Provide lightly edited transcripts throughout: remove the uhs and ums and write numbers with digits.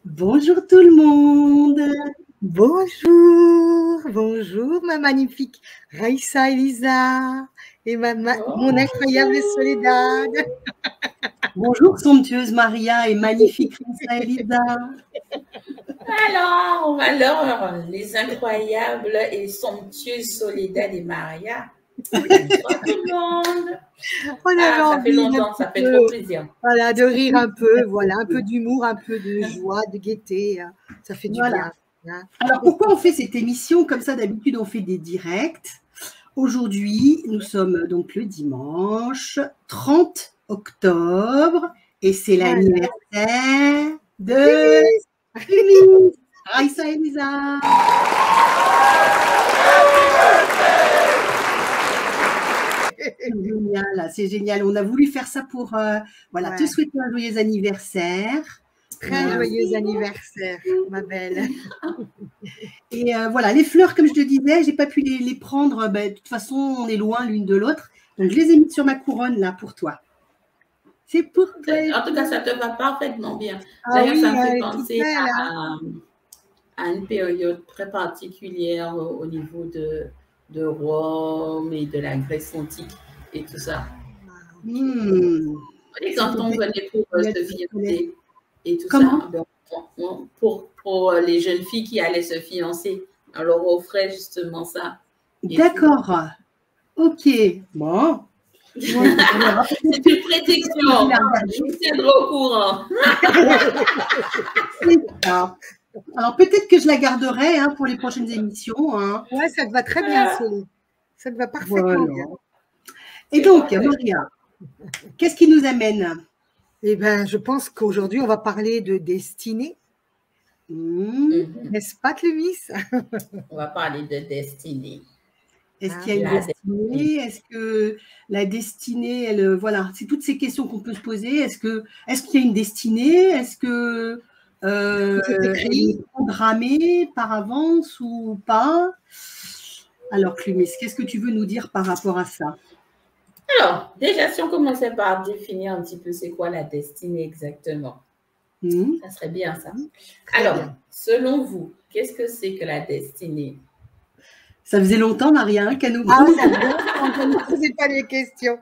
Bonjour tout le monde. Bonjour, bonjour ma magnifique Raïssa Elisa et mon incroyable Soledad. Bonjour somptueuse Maria et magnifique Raïssa Elisa. Alors, les incroyables et somptueuses Soledad et Maria. Bonsoir tout le monde. Ça fait longtemps, ça fait trop plaisir. Voilà, de rire un peu, voilà, un peu d'humour, un peu de joie, de gaieté, ça fait du bien. Hein. Alors pourquoi on fait cette émission comme ça? D'habitude on fait des directs. Aujourd'hui, nous sommes donc le dimanche 30 octobre et c'est l'anniversaire de Ulysse. Raïssa Elisa. C'est génial. On a voulu faire ça pour te souhaiter un joyeux anniversaire. Très joyeux anniversaire, ma belle. Et voilà, les fleurs, comme je te disais, j'ai pas pu les prendre. De toute façon, on est loin l'une de l'autre. Donc, je les ai mises sur ma couronne, là, pour toi. C'est pour toi. En tout cas, ça te va parfaitement bien. D'ailleurs, ça me fait penser à une période très particulière au niveau de Rome et de la Grèce antique et tout ça. Et quand on venait pour se fiancer et tout ça, pour les jeunes filles qui allaient se fiancer, on leur offrait justement ça. D'accord. Ok. Bon. C'est une prédiction. Je vous tiendrai au courant. Alors, peut-être que je la garderai pour les prochaines émissions. Ouais, ça te va très bien, Céline. Ça te va parfaitement bien. Et donc, Maria, qu'est-ce qui nous amène? Eh bien, je pense qu'aujourd'hui, on va parler de destinée. N'est-ce pas, Clémis? On va parler de destinée. Est-ce qu'il y a une destinée? Est-ce que la destinée, voilà, c'est toutes ces questions qu'on peut se poser. Est-ce qu'il y a une destinée? Est-ce que elle est programmée par avance ou pas? Alors, Clémis, qu'est-ce que tu veux nous dire par rapport à ça? Alors, déjà, si on commençait par définir un petit peu c'est quoi la destinée exactement, ça serait bien ça. Alors, selon vous, qu'est-ce que c'est que la destinée? Ça faisait longtemps, Maria, qu'elle nous pose. On ne posait pas les questions.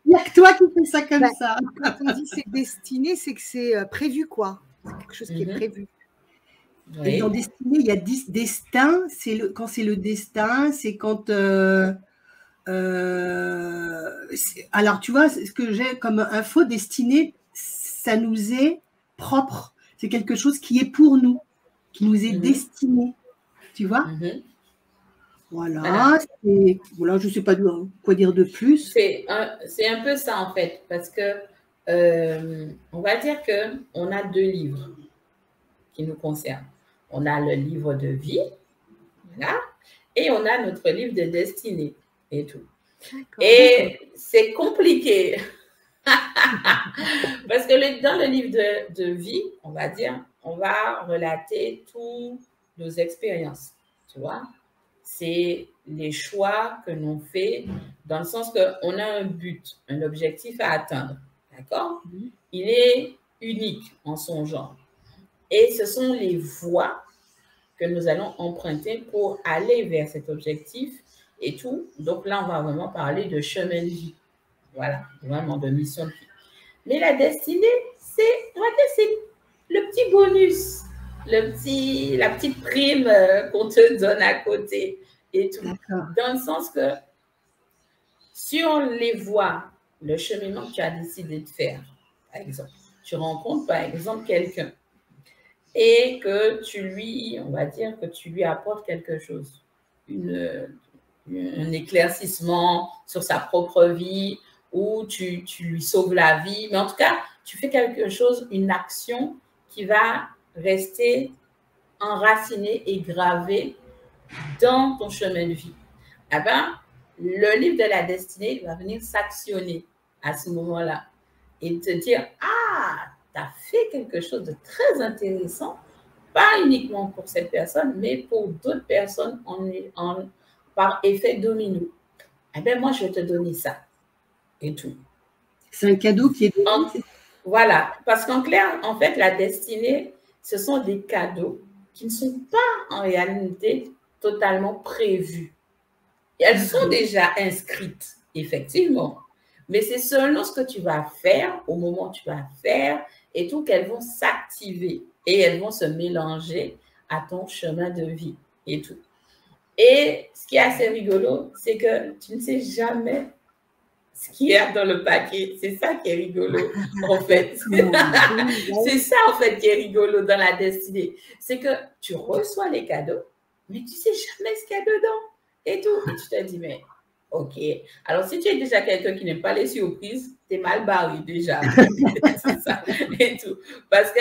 Il n'y a que toi qui fais ça comme ça. Quand on dit c'est destiné, c'est que c'est prévu, quoi. C'est quelque chose qui est prévu. Et dans destinée, il y a destin. Quand c'est le destin, c'est quand... alors, tu vois, ce que j'ai comme info, destinée, ça nous est propre. C'est quelque chose qui est pour nous, qui nous est destiné. Tu vois? Voilà. Voilà, je ne sais pas quoi dire de plus. C'est un peu ça, en fait, parce que on va dire qu'on a deux livres qui nous concernent. On a le livre de vie, voilà, et on a notre livre de destinée et tout. Et c'est compliqué. Parce que dans le livre de vie, on va dire, on va relater toutes nos expériences, tu vois. C'est les choix que l'on fait dans le sens qu'on a un but, un objectif à atteindre, d'accord? Il est unique en son genre. Et ce sont les voies que nous allons emprunter pour aller vers cet objectif et tout. Donc là, on va vraiment parler de chemin de vie. Voilà, vraiment de mission de vie. Mais la destinée, c'est le petit bonus, la petite prime qu'on te donne à côté et tout. Dans le sens que sur les voies, le cheminement que tu as décidé de faire, par exemple, tu rencontres par exemple quelqu'un et que on va dire que tu lui apportes quelque chose, un éclaircissement sur sa propre vie, ou tu lui sauves la vie, mais en tout cas, tu fais quelque chose, une action qui va rester enracinée et gravée dans ton chemin de vie. Eh bien, le livre de la destinée va venir s'actionner à ce moment-là et te dire, ah, tu as fait quelque chose de très intéressant, pas uniquement pour cette personne, mais pour d'autres personnes par effet domino. Eh bien, moi, je vais te donner ça. Et tout. C'est un cadeau qui est donné. Voilà, parce qu'en clair, en fait, la destinée, ce sont des cadeaux qui ne sont pas en réalité totalement prévus. Et elles sont déjà inscrites, effectivement. Mais c'est selon ce que tu vas faire, au moment où tu vas faire, et tout, qu'elles vont s'activer et elles vont se mélanger à ton chemin de vie et tout. Et ce qui est assez rigolo, c'est que tu ne sais jamais ce qu'il y a dans le paquet. C'est ça qui est rigolo, en fait. C'est ça, en fait, qui est rigolo dans la destinée. C'est que tu reçois les cadeaux, mais tu ne sais jamais ce qu'il y a dedans et tout. Et tu te dis, mais OK. Alors, si tu es déjà quelqu'un qui n'aime pas les surprises, tu es mal barré déjà. C'est ça et tout. Parce que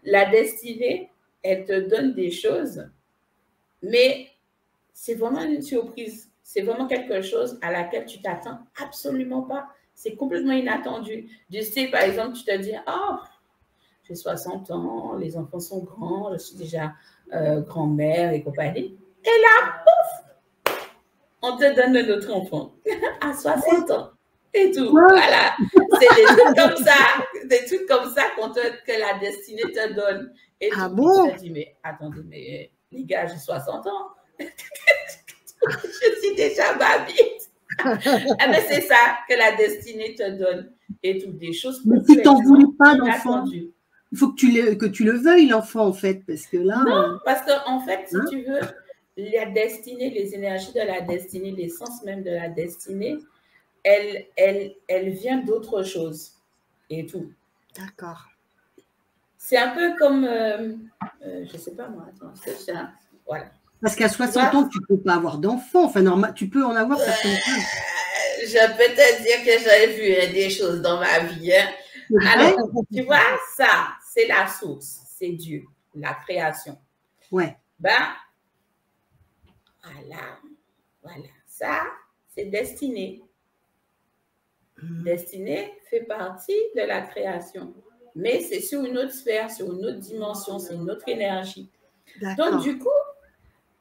la destinée, elle te donne des choses, mais c'est vraiment une surprise. C'est vraiment quelque chose à laquelle tu t'attends absolument pas. C'est complètement inattendu. Du style, par exemple, tu te dis, oh, j'ai 60 ans, les enfants sont grands, je suis déjà grand-mère et compagnie. Et là, pouf, on te donne un autre enfant à 60 ans. Et tout. Voilà. C'est des trucs comme ça, que la destinée te donne. Et ah tout. bon? Et tu te dis, mais attendez, mais les gars, j'ai 60 ans. Je suis déjà ma bite. Mais c'est ça que la destinée te donne. Et toutes des choses. Mais si tu n'en voulais pas d'enfant, il faut que tu le veuilles, l'enfant, en fait. Parce que là. Non, parce qu'en fait, si tu veux, la destinée, les énergies de la destinée, l'essence même de la destinée, elle vient d'autre chose. Et tout. D'accord. C'est un peu comme, je ne sais pas moi, attends, voilà. Parce qu'à 60 ans, tu ne peux pas avoir d'enfant. Enfin, normal, tu peux en avoir certaines choses. Je peux te dire que j'ai vu des choses dans ma vie. Hein. Alors, tu vois, ça, c'est la source. C'est Dieu, la création. Ouais. Ben, voilà. Ça, c'est destinée. Destinée fait partie de la création. Mais c'est sur une autre sphère, sur une autre dimension, c'est une autre énergie. Donc, du coup,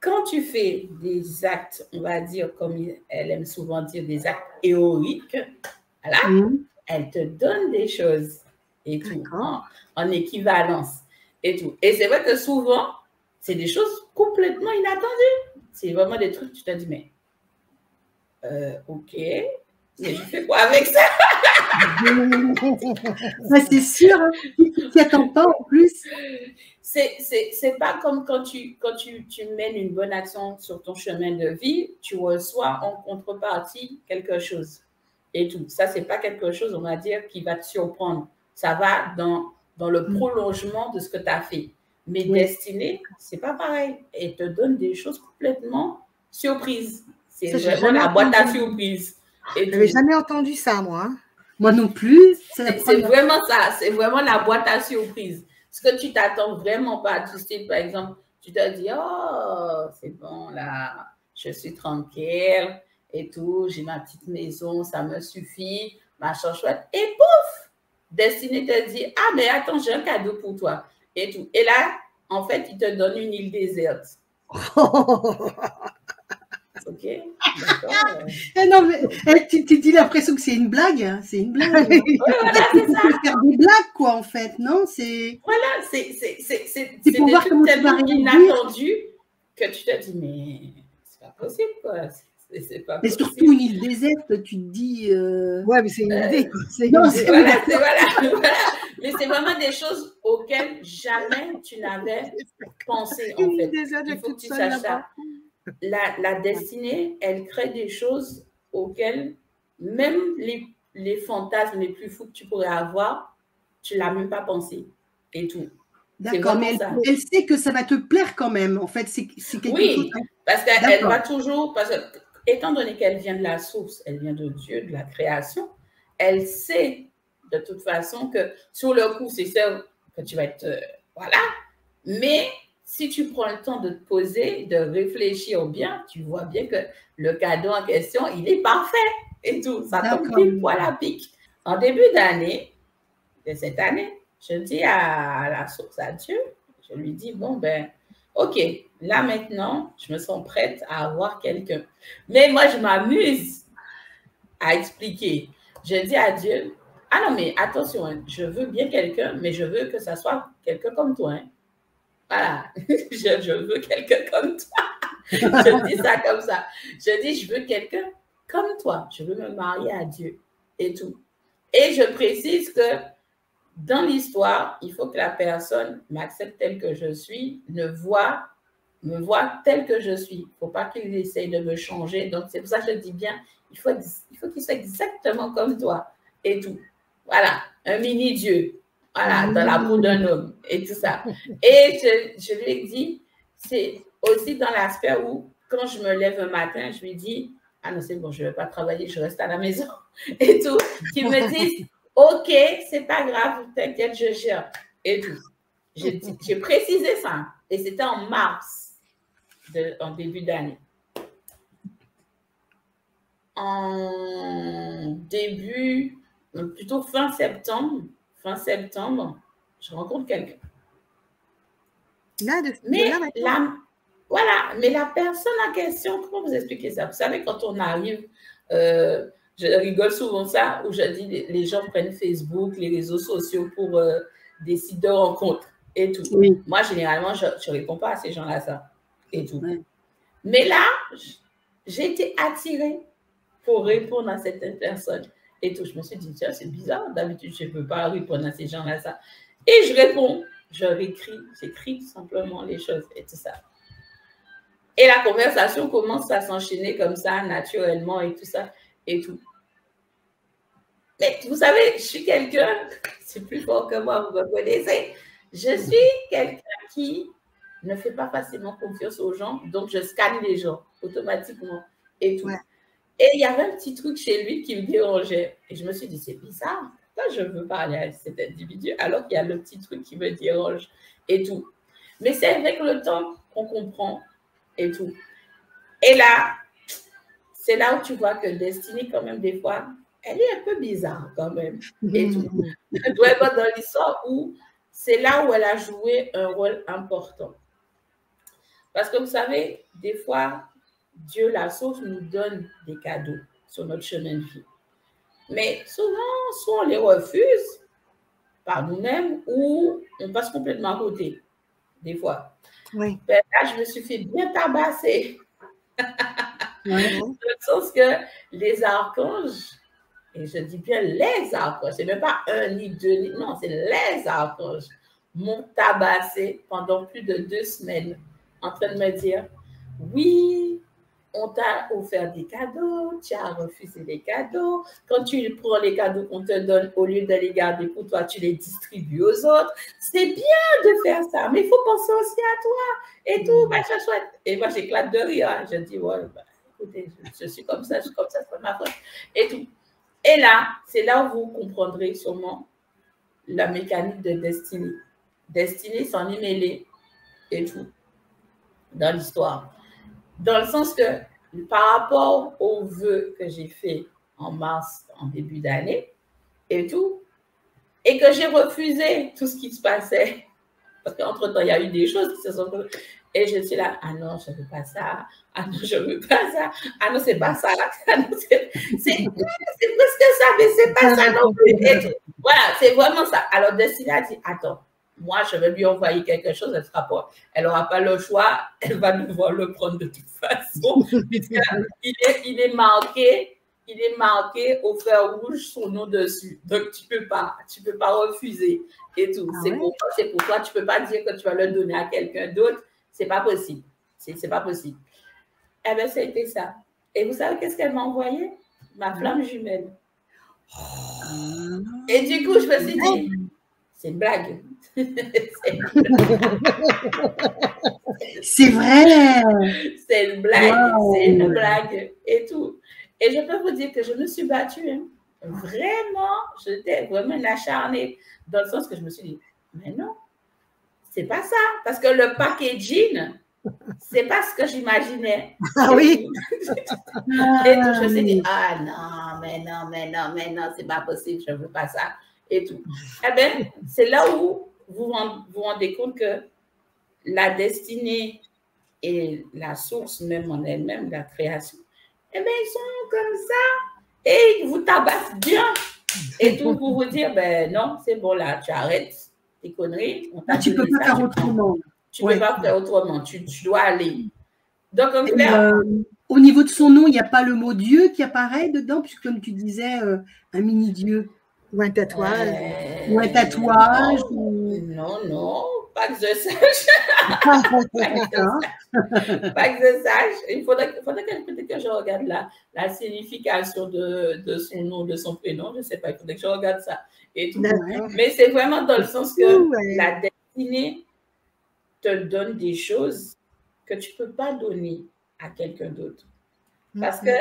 quand tu fais des actes, on va dire, comme elle aime souvent dire, des actes héroïques, voilà, elle te donne des choses et tout, en équivalence et tout. Et c'est vrai que souvent, c'est des choses complètement inattendues. C'est vraiment des trucs, tu te dis, mais OK, mais je fais quoi avec ça? C'est sûr, hein. Tu t'y attends pas en plus. C'est pas comme quand tu mènes une bonne action sur ton chemin de vie, tu reçois en contrepartie quelque chose et tout. Ça, c'est pas quelque chose, on va dire, qui va te surprendre. Ça va dans le prolongement de ce que tu as fait. Mais destinée, c'est pas pareil. Elle te donne des choses complètement surprises. C'est vraiment la boîte à surprises. Je n'avais jamais entendu ça, moi. Moi non plus. C'est vraiment ça. C'est vraiment la boîte à surprises. Ce que tu t'attends vraiment pas. Tu sais, par exemple, tu te dis, oh, c'est bon, là, je suis tranquille et tout, j'ai ma petite maison, ça me suffit, machin chouette. Et pouf, destinée te dit, ah, mais attends, j'ai un cadeau pour toi et tout. Et là, en fait, il te donne une île déserte. OK, d'accord. Non, mais tu dis l'impression que c'est une blague. Hein, c'est une blague. Voilà, c'est ça. Faire des blagues, quoi, en fait, non? Voilà, c'est pour voir comment tu vas inattendu que tu te dis, mais c'est pas possible, quoi. C'est pas mais possible. surtout une île déserte, tu te dis. Ouais, mais c'est une idée. Voilà. Mais c'est vraiment des choses auxquelles jamais tu n'avais pensé, en fait. Il faut que tu saches ça. La destinée, elle crée des choses auxquelles même les fantasmes les plus fous que tu pourrais avoir, tu ne l'as même pas pensé et tout. D'accord, mais elle sait que ça va te plaire quand même. En fait, c'est quelque chose. Parce qu'elle va toujours, parce que, étant donné qu'elle vient de la source, elle vient de Dieu, de la création, elle sait de toute façon que sur le coup, c'est sûr que tu vas être, voilà, mais si tu prends le temps de te poser, de réfléchir bien, tu vois bien que le cadeau en question, il est parfait et tout. Ça tombe pile poil à pic. En début d'année, de cette année, je dis à la source, à Dieu, je lui dis, bon, ben, OK, là maintenant, je me sens prête à avoir quelqu'un. Mais moi, je m'amuse à expliquer. Je dis à Dieu, Ah non, mais attention, hein, je veux bien quelqu'un, mais je veux que ça soit quelqu'un comme toi. Hein. Voilà, je veux quelqu'un comme toi. Je dis ça comme ça. Je dis, je veux quelqu'un comme toi. Je veux me marier à Dieu et tout. Et je précise que dans l'histoire, il faut que la personne m'accepte telle que je suis, me voit telle que je suis. Il ne faut pas qu'il essaye de me changer. Donc, c'est pour ça que je dis bien, il faut qu'il soit exactement comme toi et tout. Voilà, un mini-dieu. Voilà, dans la peau d'un homme et tout ça. Et je lui ai dit, c'est aussi dans l'aspect où, quand je me lève un matin, je lui dis, ah non, c'est bon, je ne vais pas travailler, je reste à la maison et tout. Qu'il me dise, OK, c'est pas grave, t'inquiète, je gère et tout. J'ai précisé ça et c'était en mars, en début d'année. En début, plutôt fin septembre, je rencontre quelqu'un. Mais la personne en question, comment vous expliquer ça? Vous savez, quand on arrive, je rigole souvent ça, où je dis les gens prennent Facebook, les réseaux sociaux pour des sites de rencontres et tout. Oui. Moi, généralement, je ne réponds pas à ces gens-là, ça, et tout. Oui. Mais là, j'ai été attirée pour répondre à cette personne et tout. Je me suis dit, tiens, c'est bizarre, d'habitude, je ne peux pas répondre à ces gens-là, ça. Et je réponds, je réécris, j'écris tout simplement les choses et tout ça. Et la conversation commence à s'enchaîner comme ça, naturellement et tout ça et tout. Mais vous savez, je suis quelqu'un, c'est plus fort que moi, vous me connaissez. Je suis quelqu'un qui ne fait pas facilement confiance aux gens, donc je scanne les gens automatiquement et tout. Ouais. Et il y avait un petit truc chez lui qui me dérangeait. Et je me suis dit, c'est bizarre, pourquoi je veux parler à cet individu alors qu'il y a le petit truc qui me dérange et tout. Mais c'est avec le temps qu'on comprend et tout. Et là, c'est là où tu vois que Destinée, quand même, des fois, elle est un peu bizarre quand même. Et tout. Elle doit être dans l'histoire où c'est là où elle a joué un rôle important. Parce que vous savez, des fois, Dieu, la source, nous donne des cadeaux sur notre chemin de vie. Mais souvent, soit on les refuse par nous-mêmes ou on passe complètement à côté, des fois. Oui. Ben là, je me suis fait bien tabasser. Oui. Dans le sens que les archanges, et je dis bien les archanges, c'est même pas un ni deux, ni, non, c'est les archanges, m'ont tabassé pendant plus de 2 semaines en train de me dire, oui, on t'a offert des cadeaux, tu as refusé les cadeaux. Quand tu prends les cadeaux qu'on te donne, au lieu de les garder pour toi, tu les distribues aux autres. C'est bien de faire ça, mais il faut penser aussi à toi et tout. Bah, c'est chouette. Et moi, j'éclate de rire. Je dis, ouais, bah, écoutez, je suis comme ça, c'est pas ma faute. Et tout. Et là, c'est là où vous comprendrez sûrement la mécanique de Destinée. Destinée s'en est mêlée et tout dans l'histoire. Dans le sens que par rapport aux vœux que j'ai fait en mars, en début d'année et tout, et que j'ai refusé tout ce qui se passait, parce qu'entre-temps, il y a eu des choses qui se sont... Et je suis là, ah non, je ne veux pas ça, ah non, je ne veux pas ça, ah non, c'est pas ça, ah non, c'est presque ça, mais c'est pas ça non plus. Et voilà, c'est vraiment ça. Alors, Destinée a dit, attends, moi, je vais lui envoyer quelque chose, elle n'aura pas le choix, elle va devoir le prendre de toute façon, puisqu'il est marqué au fer rouge son nom dessus. Donc, tu peux pas refuser et tout. Ah c'est pour toi, tu peux pas dire que tu vas le donner à quelqu'un d'autre. C'est pas possible. C'est pas possible. Eh bien, c'était ça. Et vous savez qu'est-ce qu'elle m'a envoyé? Ma flamme jumelle. Et du coup, je me suis dit, c'est une blague. C'est vrai. C'est une blague. Wow. C'est une blague et tout. Et je peux vous dire que je me suis battue. Hein. Vraiment, j'étais vraiment acharnée. Dans le sens que je me suis dit, mais non, c'est pas ça. Parce que le packaging, c'est pas ce que j'imaginais. Ah oui. Et tout, je me suis dit, ah non, mais non, c'est pas possible, je veux pas ça. Et tout. Eh bien, c'est là où vous vous rendez compte que la destinée et la source même en elle-même, la création, eh bien, ils sont comme ça et ils vous tabassent bien. Et tout pour vous dire, ben non, c'est bon là, tu arrêtes tes conneries. Tu ne peux pas faire autrement. Tu ne peux pas faire autrement, tu dois aller. Donc, en clair, au niveau de son nom, il n'y a pas le mot Dieu qui apparaît dedans, puisque comme tu disais, un mini-dieu. Ou un tatouage. Ou un tatouage. Non, pas que je sache. Pas que je sache. Il faudrait peut-être que je regarde la signification de son nom, de son prénom. Je ne sais pas, il faudrait que je regarde ça. Et tout. Mais c'est vraiment dans le sens que la destinée te donne des choses que tu ne peux pas donner à quelqu'un d'autre. Parce que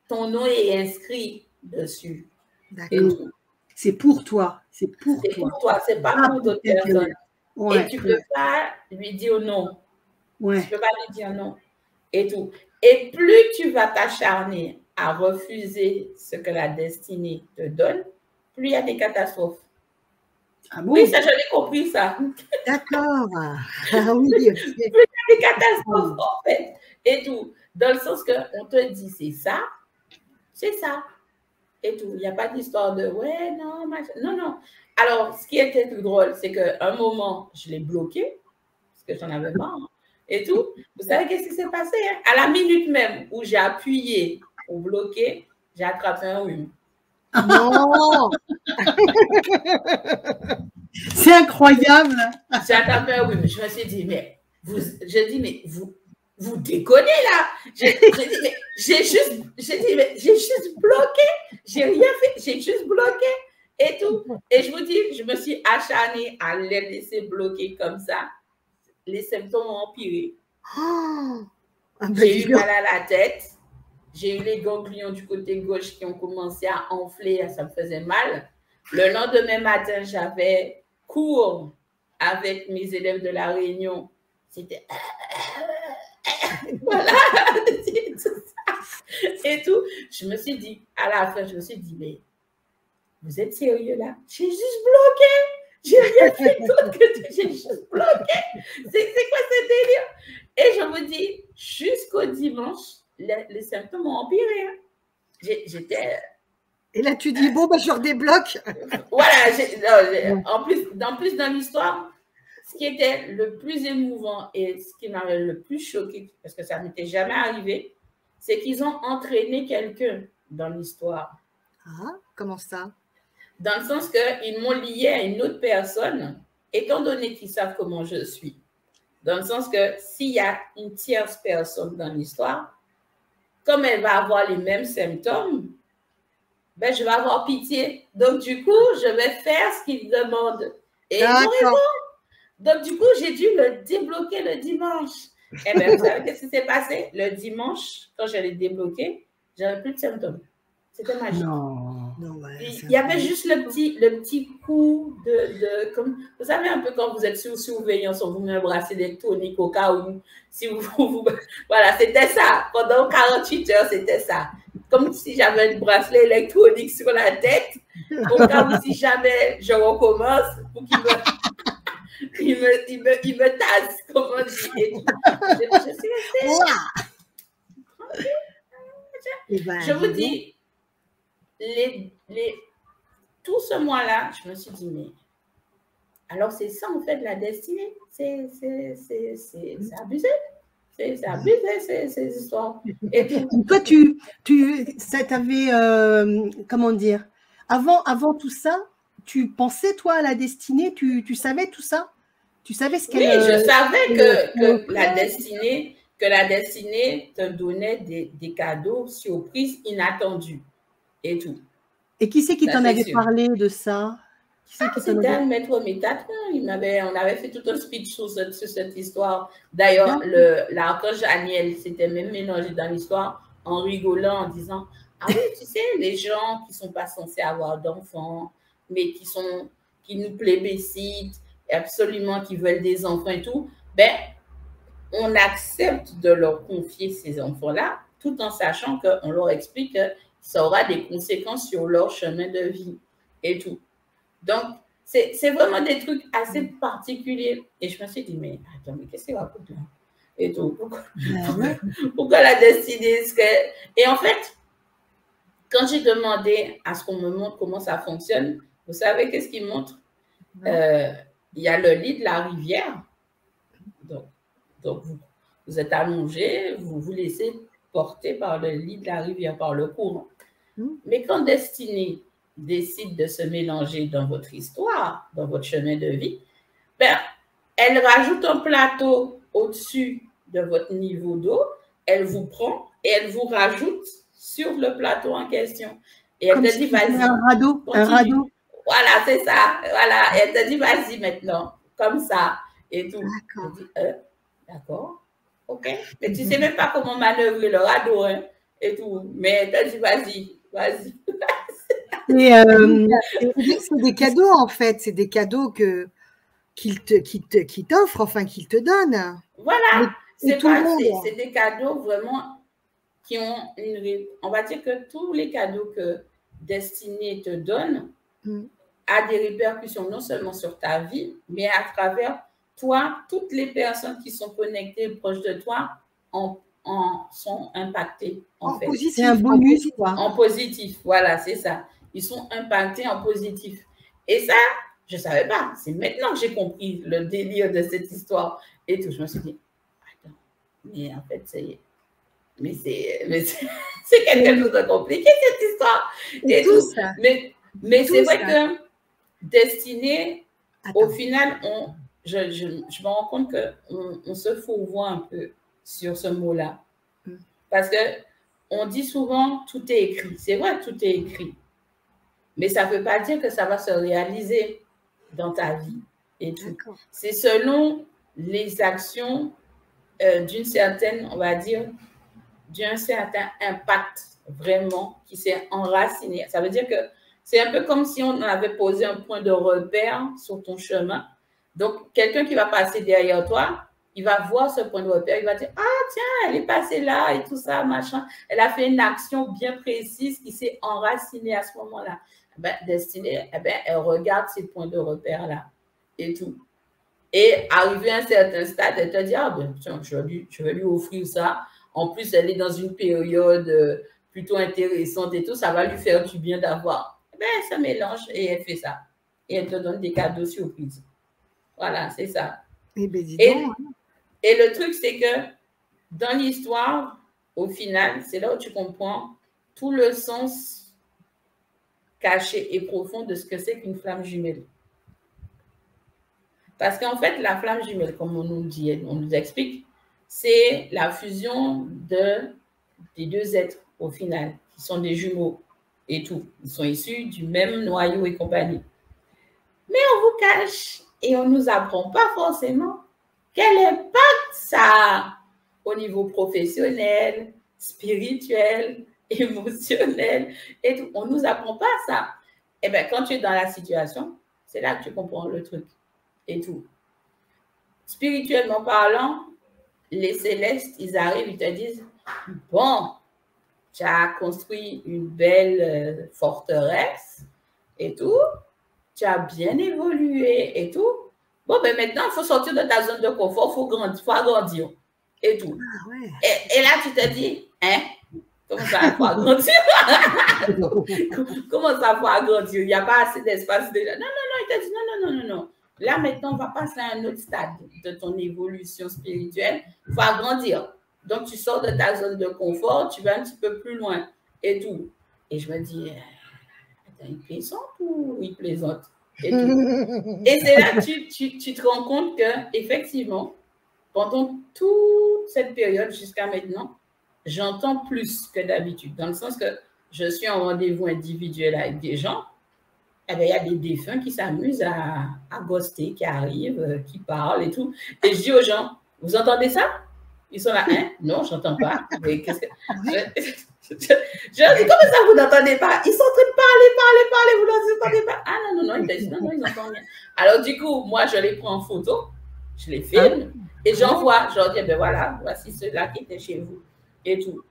ton nom est inscrit dessus. D'accord. C'est pour toi. C'est pour toi. C'est pas pour d'autres personnes. Et tu ne peux pas lui dire non. Tu ne peux pas lui dire non. Et tout. Et plus tu vas t'acharner à refuser ce que la destinée te donne, plus il y a des catastrophes. Ah bon? Oui, ça, je l'ai compris, ça. D'accord. Oui. Plus il y a des catastrophes, en fait. Et tout. Dans le sens qu'on te dit, c'est ça. Et tout. Il n'y a pas d'histoire de ouais, non, machin. Non. Alors, ce qui était plus drôle, c'est qu'à un moment, je l'ai bloqué, parce que j'en avais marre, et tout. Vous savez qu'est-ce qui s'est passé? À la minute même où j'ai appuyé pour bloquer, j'ai attrapé un rhume. Non. C'est incroyable. J'ai attrapé un rhume. Je me suis dit, mais vous déconnez là. J'ai dit, mais j'ai juste bloqué. J'ai rien fait. J'ai juste bloqué et tout. Et je vous dis, je me suis acharnée à les laisser bloquer comme ça. Les symptômes ont empiré. J'ai eu mal à la tête. J'ai eu les ganglions du côté gauche qui ont commencé à enfler. Ça me faisait mal. Le lendemain matin, j'avais cours avec mes élèves de la Réunion. C'était... voilà, et tout. Je me suis dit, à la fin, mais vous êtes sérieux là? J'ai juste bloqué. J'ai rien fait d'autre que j'ai juste bloqué. C'est quoi ce délire? Et je vous dis, jusqu'au dimanche, les symptômes ont empiré. Hein. J'étais... Et là, tu dis, bon, je redébloque. Voilà, en plus dans l'histoire, ce qui était le plus émouvant et ce qui m'avait le plus choqué, parce que ça ne m'était jamais arrivé, c'est qu'ils ont entraîné quelqu'un dans l'histoire. Ah, comment ça? Dans le sens qu'ils m'ont lié à une autre personne, étant donné qu'ils savent comment je suis. Dans le sens que s'il y a une tierce personne dans l'histoire, comme elle va avoir les mêmes symptômes, ben, je vais avoir pitié. Donc, du coup, je vais faire ce qu'ils demandent. Et ils ont raison. Donc, du coup, j'ai dû le débloquer le dimanche. Et bien, vous savez ce qui s'est passé? Le dimanche, quand je l'ai débloqué, j'avais plus de symptômes. C'était magique. Non, il y avait juste le petit coup de comme, vous savez, un peu quand vous êtes sous surveillance, on vous met un bracelet électronique au cas où, si vous voilà, c'était ça. Pendant 48 heures, c'était ça. Comme si j'avais un bracelet électronique sur la tête, au cas où si jamais je recommence, pour qu'il me tasse, comme on dit. Je suis restée. Je vous dis, tout ce mois-là, je me suis dit, mais alors c'est ça en fait la destinée, c'est abusé. C'est abusé ces histoires. Et toi, ça t'avait, comment dire, avant tout ça, tu pensais toi à la destinée, tu savais tout ça? Tu savais ce qu'elle... Oui, je savais que la destinée te donnait des cadeaux surprises inattendus et tout. Et qui c'est qui t'en avait parlé de ça? C'était un maître Métatron. On avait fait tout un speech sur cette histoire. D'ailleurs, l'archange Aniel s'était même mélangé dans l'histoire en rigolant, en disant, ah oui, tu sais, les gens qui ne sont pas censés avoir d'enfants, mais qui nous plébiscitent, absolument qui veulent des enfants et tout, ben, on accepte de leur confier ces enfants-là, tout en sachant qu'on leur explique que ça aura des conséquences sur leur chemin de vie et tout. Donc, c'est vraiment des trucs assez particuliers. Et je me suis dit, mais attends, mais qu'est-ce qu'il raconte là? Et tout. Pourquoi la destinée? Et en fait, Quand j'ai demandé à ce qu'on me montre comment ça fonctionne, vous savez qu'est-ce qu'il montre? Il y a le lit de la rivière. Donc vous êtes allongé, vous vous laissez porter par le lit de la rivière, par le courant. Mais quand Destinée décide de se mélanger dans votre histoire, dans votre chemin de vie, ben, elle rajoute un plateau au-dessus de votre niveau d'eau, elle vous prend et elle vous rajoute sur le plateau en question. Et elle te dit, vas-y. Un radeau. Voilà, c'est ça. Voilà. Et elle te dit, vas-y maintenant, comme ça. Et tout. D'accord. OK. Mais tu ne sais même pas comment manœuvrer le radeau, hein, et tout. Mais elle te dit, vas-y. C'est des cadeaux, en fait. C'est des cadeaux qu'il t'offre, enfin, qu'il te donne. Voilà. C'est des cadeaux vraiment qui ont on va dire que tous les cadeaux que Destinée te donne a des répercussions non seulement sur ta vie, mais à travers toi, toutes les personnes qui sont connectées proches de toi sont impactées en fait. C'est un bonus, quoi. En positif, voilà, c'est ça. Ils sont impactés en positif. Et ça, je ne savais pas. C'est maintenant que j'ai compris le délire de cette histoire et tout. Je me suis dit, attends, mais en fait, c'est quelque chose de compliqué, cette histoire. Et tout ça. Mais c'est vrai que Destinée, au final, je me rends compte qu'on se fourvoie un peu sur ce mot-là. Parce qu'on dit souvent, tout est écrit. C'est vrai, tout est écrit. Mais ça ne veut pas dire que ça va se réaliser dans ta vie. Et tout. C'est selon les actions d'une certaine, on va dire, d'un certain impact vraiment qui s'est enraciné. Ça veut dire que c'est un peu comme si on avait posé un point de repère sur ton chemin. Donc, quelqu'un qui va passer derrière toi, il va voir ce point de repère, il va dire, ah tiens, elle est passée là et tout ça, machin. Elle a fait une action bien précise qui s'est enracinée à ce moment-là. Destinée, elle regarde ces points de repère-là et tout. Et arrivé à un certain stade, elle te dit, ah ben tiens, je vais lui offrir ça. En plus, elle est dans une période plutôt intéressante et tout, ça va lui faire du bien d'avoir. Elle se mélange et elle fait ça. Et elle te donne des cadeaux surprises. Voilà, c'est ça. Et le truc, c'est que dans l'histoire, au final, c'est là où tu comprends tout le sens caché et profond de ce que c'est qu'une flamme jumelle. Parce qu'en fait, la flamme jumelle, comme on nous explique, c'est la fusion des deux êtres au final, qui sont des jumeaux et tout. Ils sont issus du même noyau et compagnie. Mais on vous cache et on ne nous apprend pas forcément quel impact ça a au niveau professionnel, spirituel, émotionnel et tout. On ne nous apprend pas ça. Et bien, quand tu es dans la situation, c'est là que tu comprends le truc et tout. Spirituellement parlant, les célestes, ils arrivent, ils te disent, bon, tu as construit une belle forteresse et tout, tu as bien évolué et tout. Bon, ben maintenant, il faut sortir de ta zone de confort, il faut agrandir et tout. Ah ouais. Et là, tu te dis, hein, comment ça, il faut agrandir? Comment ça, il faut agrandir? Il n'y a pas assez d'espace déjà. Non, il te dit, non. Là, maintenant, on va passer à un autre stade de ton évolution spirituelle. Il faut agrandir. Donc, tu sors de ta zone de confort, tu vas un petit peu plus loin et tout. Et je me dis, il plaisante ou il plaisante? Et tout. Et c'est là que tu te rends compte qu'effectivement, pendant toute cette période jusqu'à maintenant, j'entends plus que d'habitude. Dans le sens que je suis en rendez-vous individuel avec des gens. Eh bien, il y a des défunts qui s'amusent à ghoster, qui arrivent, qui parlent et tout. Et je dis aux gens, vous entendez ça? Ils sont là, hein? Non, je n'entends pas. Mais qu'est-ce que... Je dis, comment ça, vous n'entendez pas? Ils sont en train de parler, vous n'entendez pas? Ah non, ils disent, non, ils n'entendent rien. Alors, du coup, moi, je les prends en photo, je les filme, et j'envoie, je leur dis, ben voilà, voici ceux-là qui étaient chez vous, et tout.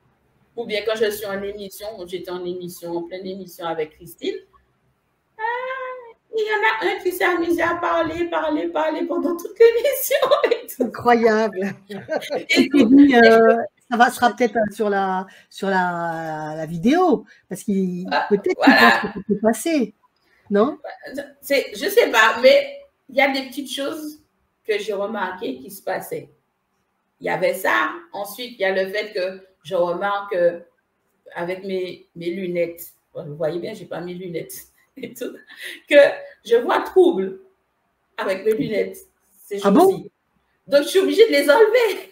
Ou bien quand je suis en émission, j'étais en pleine émission avec Christine, il y en a un qui s'est amusé à parler pendant toute l'émission. Incroyable. ça sera peut-être sur la vidéo, parce qu'il peut-être qu'il pense que ça peut passer, non? Je sais pas, mais il y a des petites choses que j'ai remarquées qui se passaient. Il y avait ça. Ensuite, il y a le fait que je remarque avec mes lunettes, vous voyez bien, j'ai pas mes lunettes et tout, que je vois trouble avec mes lunettes. C'est bon? Donc, je suis obligée de les enlever.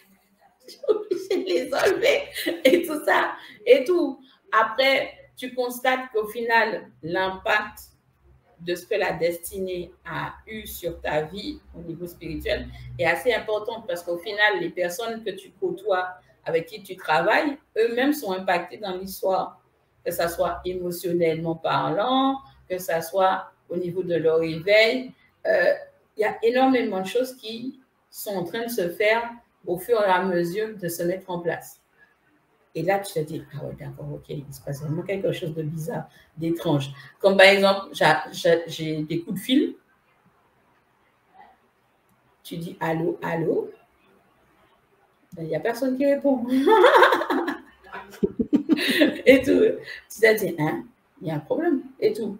Je suis obligée de les enlever et tout ça. Et tout. Après, tu constates qu'au final, l'impact de ce que la destinée a eu sur ta vie au niveau spirituel est assez important parce qu'au final, les personnes que tu côtoies, avec qui tu travailles, eux-mêmes sont impactés dans l'histoire, que ce soit émotionnellement parlant, que ce soit au niveau de leur éveil. Il y a énormément de choses qui sont en train de se faire au fur et à mesure de se mettre en place. Et là, tu te dis, ah ouais, d'accord, ok, il se passe vraiment quelque chose de bizarre, d'étrange. Comme par exemple, j'ai des coups de fil. Tu dis, allô, allô. Il n'y a personne qui répond. Et tout. Tu te dis, hein, il y a un problème. Et tout.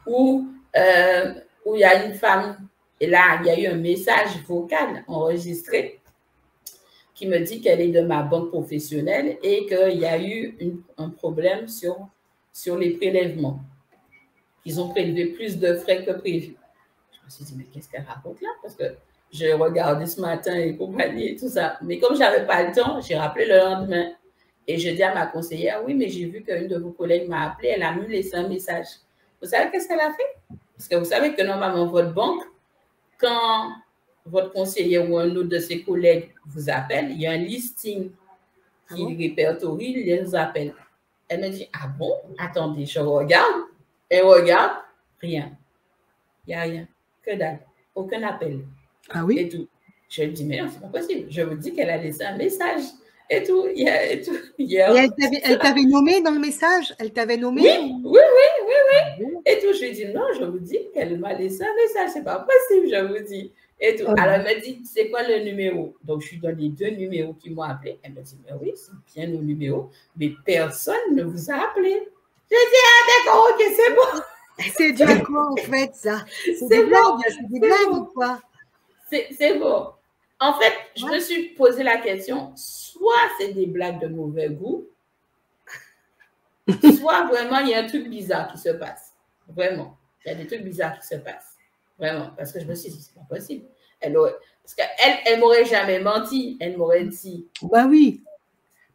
Ou il y a une femme, et là, il y a eu un message vocal enregistré qui me dit qu'elle est de ma banque professionnelle et qu'il y a eu un problème sur les prélèvements. Ils ont prélevé plus de frais que prévu. Je me suis dit, mais qu'est-ce qu'elle raconte là? Parce que j'ai regardé ce matin et compagnie et tout ça. Mais comme je n'avais pas le temps, j'ai rappelé le lendemain. Et je dis à ma conseillère, oui, mais j'ai vu qu'une de vos collègues m'a appelé, elle a même laissé un message. Vous savez qu'est-ce qu'elle a fait? Parce que vous savez que normalement, votre banque, quand votre conseiller ou un autre de ses collègues vous appelle, il y a un listing qui répertorie les appels. Elle me dit, ah bon? Attendez, je regarde. Elle regarde, rien. Il n'y a rien. Que dalle. Aucun appel. Ah oui? Et tout. Je lui dis, mais non, c'est pas possible. Je vous dis qu'elle a laissé un message. Et tout. Et tout. Et elle t'avait nommé dans le message? Elle t'avait nommé? Oui. Et tout. Je lui dis, non, je vous dis qu'elle m'a laissé un message. C'est pas possible, je vous dis. Et tout. Alors, elle me dit, c'est quoi le numéro? Donc, je lui donne les 2 numéros qui m'ont appelé. Elle me dit, mais oui, c'est bien nos numéros, mais personne ne vous a appelé. Je dis, ah, d'accord, ok, c'est bon. C'est dû à quoi, en fait, ça? C'est des blagues ou quoi? C'est bon. En fait, je me suis posé la question, soit c'est des blagues de mauvais goût, soit vraiment, il y a un truc bizarre qui se passe. Vraiment. Il y a des trucs bizarres qui se passent. Vraiment. Parce que je me suis dit, c'est pas possible. Parce qu'elle m'aurait jamais menti. Elle m'aurait dit. Bah oui.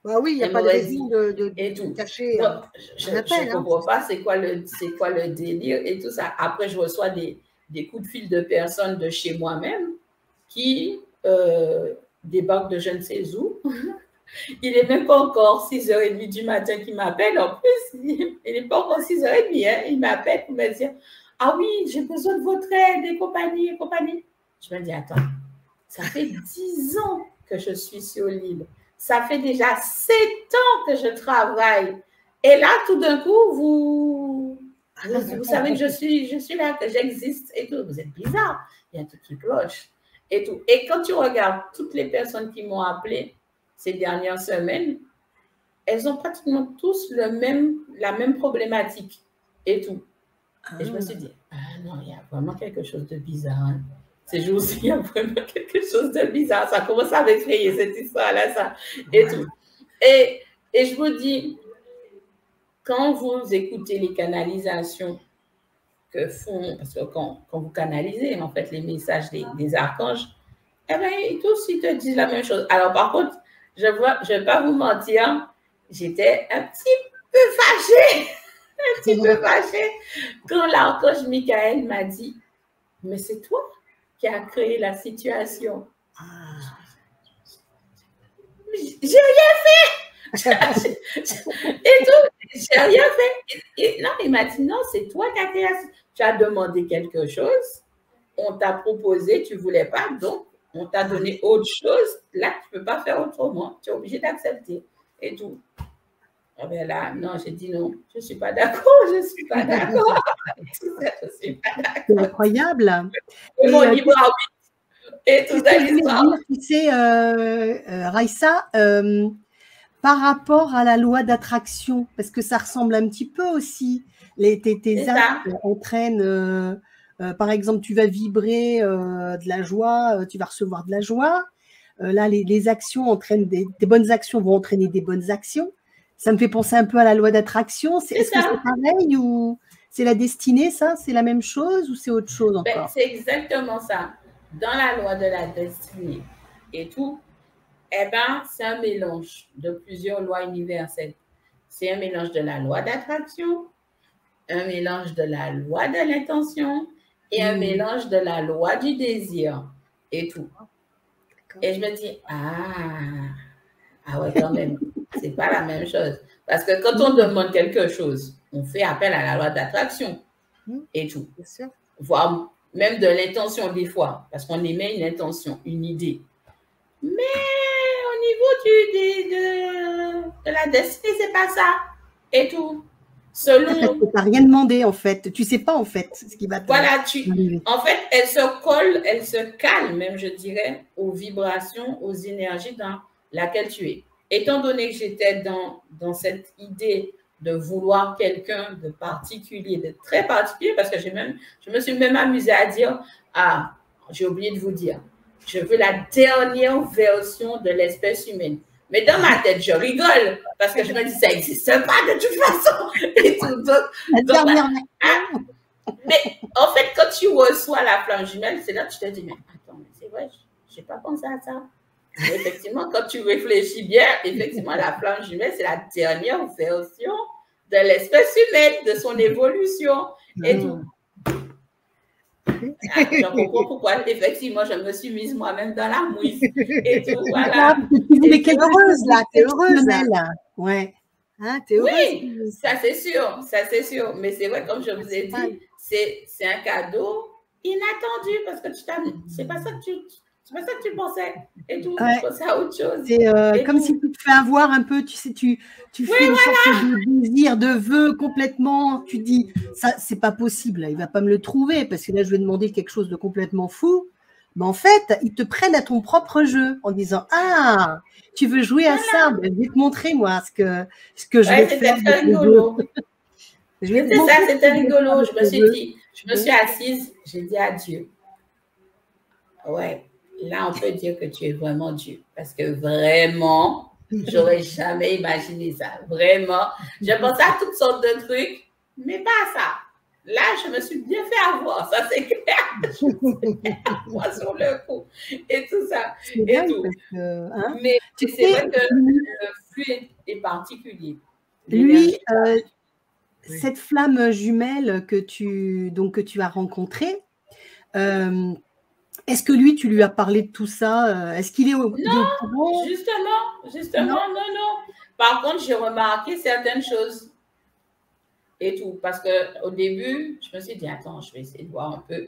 Bah oui, il n'y a pas de raison de cacher. Donc, je ne comprends pas c'est quoi le délire et tout ça. Après, je reçois des coups de fil de personnes de chez moi-même qui débarquent de je ne sais où. Il n'est même pas encore 6h30 du matin qu'il m'appelle. En plus, il n'est pas encore 6h30. Hein. Il m'appelle pour me dire, ah oui, j'ai besoin de votre aide et compagnie. Je me dis, attends, ça fait 10 ans que je suis sur l'île. Ça fait déjà 7 ans que je travaille. Et là, tout d'un coup, vous savez que je suis là, que j'existe et tout. Vous êtes bizarre. Il y a un truc qui cloche et tout. Et quand tu regardes toutes les personnes qui m'ont appelé ces dernières semaines, elles ont pratiquement tous la même problématique et tout. Et je me suis dit, ah non, il y a vraiment quelque chose de bizarre. Hein. Ces jours-ci, il y a vraiment quelque chose de bizarre. Ça commence à m'effrayer, cette histoire-là, ça, et tout. Et je vous dis, quand vous écoutez les canalisations que font, parce que quand vous canalisez, en fait, les messages des archanges, eh bien, tous, ils te disent la même chose. Alors, par contre, je ne vais pas vous mentir, j'étais un petit peu fâchée. Quand l'archange Michael m'a dit, mais c'est toi qui a créé la situation. J'ai rien fait. Et tout, j'ai rien fait. Et non, il m'a dit, non, c'est toi qui as créé la situation. Tu as demandé quelque chose, on t'a proposé, tu ne voulais pas, donc on t'a donné autre chose. Là, tu ne peux pas faire autrement. Tu es obligé d'accepter. Et tout. Ah ben là, non, j'ai dit non, je ne suis pas d'accord, C'est incroyable. Et mon libre arbitre et tout ça, l'histoire. Tu sais, Raïssa, par rapport à la loi d'attraction, parce que ça ressemble un petit peu aussi. Tes actes entraînent, par exemple, tu vas vibrer de la joie, tu vas recevoir de la joie. Là, les actions entraînent des bonnes actions vont entraîner des bonnes actions. Ça me fait penser un peu à la loi d'attraction. Est-ce que c'est pareil ou c'est la destinée, ça? C'est la même chose ou c'est autre chose encore? C'est exactement ça. Dans la loi de la destinée et tout, eh ben, c'est un mélange de plusieurs lois universelles. C'est un mélange de la loi d'attraction, un mélange de la loi de l'intention et un mélange de la loi du désir et tout. Et je me dis, ah ouais, quand même, c'est pas la même chose. Parce que quand on demande quelque chose, on fait appel à la loi d'attraction et tout. Voire même de l'intention des fois, parce qu'on émet une intention, une idée. Mais au niveau de la destinée, c'est pas ça et tout. Selon... Tu n'as rien demandé, en fait. Tu ne sais pas, en fait, ce qui va te... Voilà, en fait, elle se colle, elle se cale, même, je dirais, aux vibrations, aux énergies dans laquelle tu es. Étant donné que j'étais dans cette idée de vouloir quelqu'un de particulier, de très particulier, parce que je me suis même amusée à dire, j'ai oublié de vous dire, je veux la dernière version de l'espèce humaine. Mais dans ma tête, je rigole parce que je me dis, ça n'existe pas de toute façon. Et tout, mais en fait, quand tu reçois la flamme jumelle, c'est là que tu te dis, mais attends, mais c'est vrai, je n'ai pas pensé à ça. Mais effectivement, quand tu réfléchis bien, effectivement, la flamme jumelle, c'est la dernière version de l'espèce humaine, de son évolution et tout. Je comprends pourquoi, effectivement, je me suis mise moi-même dans la mouise et tout, voilà. T'es heureuse, là, t'es heureuse. Là. Ouais. Hein, t'es heureuse. Oui, ça c'est sûr. Mais c'est vrai, comme je vous ai dit, c'est un cadeau inattendu parce que c'est pas ça que tu pensais et tout. Tu pensais à autre chose. C'est comme si tu te fais avoir un peu, tu sais, tu fais une sorte de désir, de vœu complètement. Tu dis, ça, c'est pas possible, là, il va pas me le trouver parce que là, je vais demander quelque chose de complètement fou. Mais en fait, ils te prennent à ton propre jeu en disant, tu veux jouer à ça, ben, je vais te montrer, moi, ce que je vais faire. C'était rigolo. C'était rigolo. Je me suis assise, j'ai dit à Dieu, ouais. Là, on peut dire que tu es vraiment Dieu. Parce que vraiment, j'aurais jamais imaginé ça. Vraiment. Je pensais à toutes sortes de trucs, mais pas à ça. Là, je me suis bien fait avoir. Ça, c'est clair. Je me suis fait avoir sur le coup. Et tout ça. Et tout. Mais c'est vrai que le flux est particulier. Lui, cette flamme jumelle que tu as rencontrée, est-ce que lui, tu lui as parlé de tout ça? Est-ce qu'il est au courant? Justement, non. Par contre, j'ai remarqué certaines choses et tout. Parce qu'au début, je me suis dit, attends, je vais essayer de voir un peu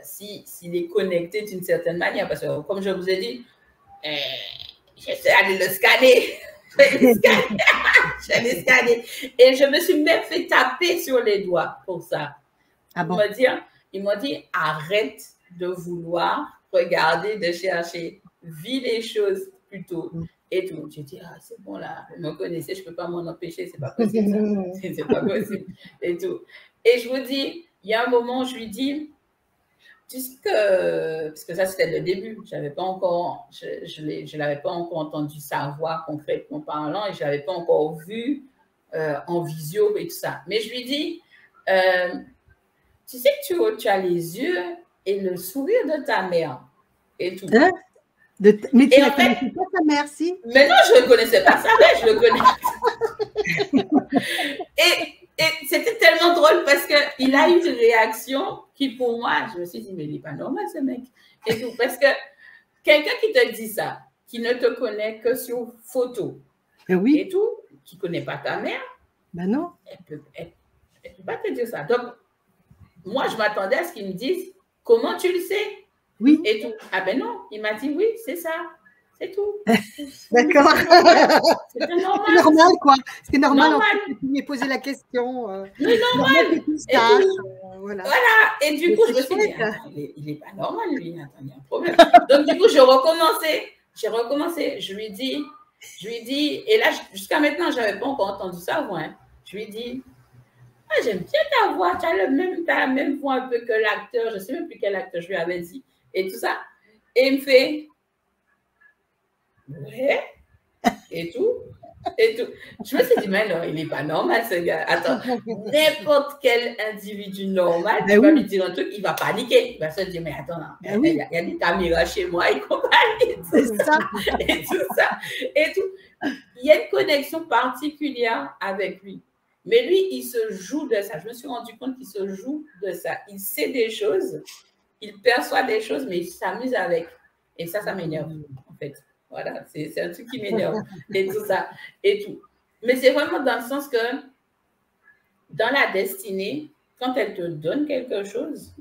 s'il est connecté d'une certaine manière. Parce que, comme je vous ai dit, j'essaie d'aller le scanner. J'allais scanner. Et je me suis même fait taper sur les doigts pour ça. Ils m'ont dit, arrête de vouloir regarder, de chercher, vis les choses plutôt et tout. J'ai dit, c'est bon là, vous me connaissez, je ne peux pas m'en empêcher, c'est pas possible ça. C'est pas possible et tout. Et je vous dis, il y a un moment, je lui dis, tu sais que, parce que ça c'était le début, j'avais pas encore, je l'avais pas encore entendu sa voix concrètement parlant et je l'avais pas encore vu en visio et tout ça. Mais je lui dis, tu sais que tu as les yeux et le sourire de ta mère et tout. Hein? Mais tu ne connaissais pas ta mère, si? Mais non, je ne connaissais pas sa mère, je le connais. Et c'était tellement drôle parce qu'il a eu une réaction qui, pour moi, je me suis dit, mais il n'est pas normal, ce mec. Et tout, parce que quelqu'un qui te dit ça, qui ne te connaît que sur photo, et tout, qui ne connaît pas ta mère, non. Elle ne peut pas te dire ça. Donc, moi, je m'attendais à ce qu'il me dise, comment tu le sais? Oui. Et tout. Ah ben non, il m'a dit oui, c'est ça. C'est tout. D'accord. C'était normal. C'est normal, quoi. C'est normal, en fait, que tu lui aies posé la question. Mais normal. Voilà. Et du coup, je me suis dit, il n'est pas normal, lui. Attends, il y a un problème. Donc, du coup, j'ai recommencé. Je lui ai dit, Je lui dis, et là, jusqu'à maintenant, je n'avais pas encore entendu ça, moi. Hein. Je lui dis, ah, j'aime bien ta voix, tu as la même voix un peu que l'acteur, je ne sais même plus quel acteur je lui avais dit, et tout ça. Et il me fait, ouais, et tout. Et tout. Je me suis dit, mais non, il n'est pas normal, ce gars. Attends, n'importe quel individu normal, tu vas lui dire un truc, il va paniquer. Il va se dire, mais attends, il y a des caméras chez moi et compagnie, tout ça, et tout ça, et tout. Il y a une connexion particulière avec lui. Mais lui, il se joue de ça. Je me suis rendu compte qu'il se joue de ça. Il sait des choses, il perçoit des choses, mais il s'amuse avec. Et ça m'énerve, en fait. Voilà, c'est un truc qui m'énerve. Et tout ça, et tout. Mais c'est vraiment dans le sens que, dans la destinée, quand elle te donne quelque chose,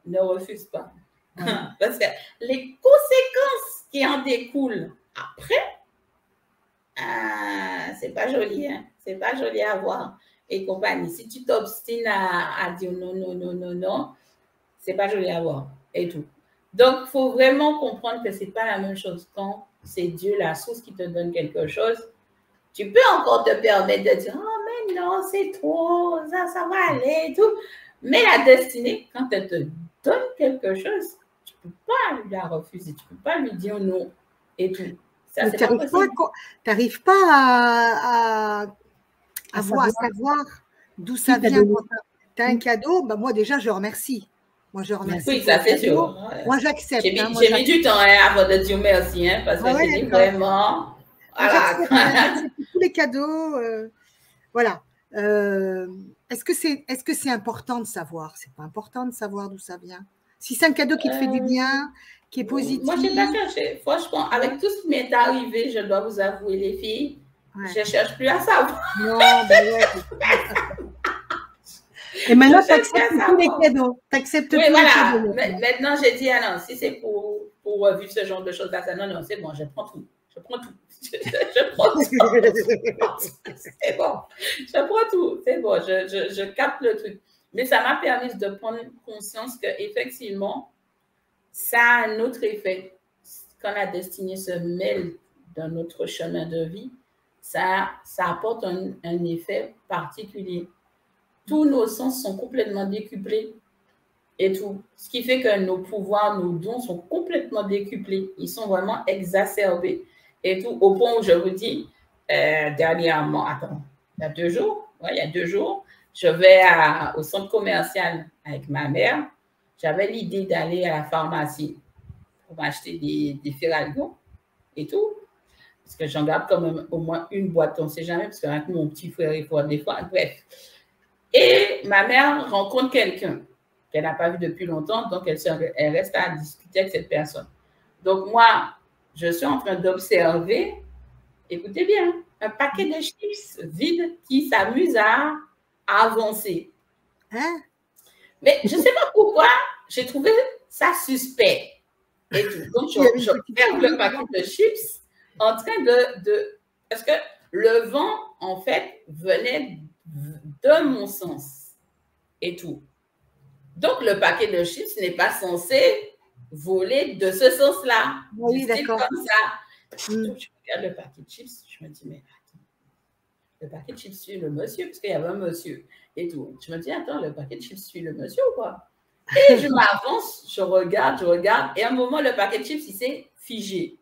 ne refuse pas. Parce que les conséquences qui en découlent après, c'est pas joli, hein? C'est pas joli à voir et compagnie. Si tu t'obstines à dire non, non, non, non, non, c'est pas joli à voir et tout. Donc, il faut vraiment comprendre que c'est pas la même chose quand c'est Dieu, la source, qui te donne quelque chose. Tu peux encore te permettre de dire, oh, mais non, c'est trop, ça va aller et tout. Mais la destinée, quand elle te donne quelque chose, tu peux pas la refuser, tu peux pas lui dire non et tout. Ça, tu n'arrives pas à savoir d'où ça vient. Tu as un cadeau, bah moi déjà, je remercie. Moi, je remercie. Oui, ça c'est sûr. Moi, j'accepte. J'ai mis du temps avant de dire merci, hein, parce que j'ai dit vraiment. Voilà. J'accepte tous les cadeaux. Voilà. Est-ce que c'est important de savoir? C'est pas important de savoir d'où ça vient. Si c'est un cadeau qui te fait du bien, qui est positif. Moi, je n'ai pas cherché. Franchement, avec tout ce qui m'est arrivé, je dois vous avouer, les filles, je ne cherche plus à savoir. Non, ben ouais. Et maintenant, tu acceptes tous les cadeaux. Tu acceptes tous les cadeaux. Maintenant, j'ai dit, ah non, si c'est pour vivre ce genre de choses-là, non, c'est bon, je prends tout. Je prends tout. Je prends tout. C'est bon. Je prends tout. C'est bon, je capte le truc. Mais ça m'a permis de prendre conscience qu'effectivement, ça a un autre effet. Quand la destinée se mêle dans notre chemin de vie, ça apporte un effet particulier. Tous nos sens sont complètement décuplés et tout. Ce qui fait que nos pouvoirs, nos dons sont complètement décuplés. Ils sont vraiment exacerbés et tout. Au point où je vous dis, dernièrement, il y a 2 jours, je vais au centre commercial avec ma mère. J'avais l'idée d'aller à la pharmacie pour m'acheter des Ferragamo et tout. Parce que j'en garde quand même au moins une boîte, on ne sait jamais, parce qu'avec mon petit frère, il faut des fois, bref. Et ma mère rencontre quelqu'un qu'elle n'a pas vu depuis longtemps, donc elle reste à discuter avec cette personne. Donc moi, je suis en train d'observer, écoutez bien, un paquet de chips vides qui s'amuse à avancer. Hein? Mais je ne sais pas pourquoi, j'ai trouvé ça suspect. Et tout. Donc, j'observe le paquet de chips en train de... Parce que le vent, en fait, venait de mon sens et tout. Donc, le paquet de chips n'est pas censé voler de ce sens-là. Oui, d'accord. Comme ça. Donc, je regarde le paquet de chips, je me dis, mais attends, le paquet de chips suit le monsieur, parce qu'il y avait un monsieur et tout. Je me dis, attends, le paquet de chips suit le monsieur ou quoi? Et je m'avance, je regarde, et à un moment, le paquet de chips, il s'est figé.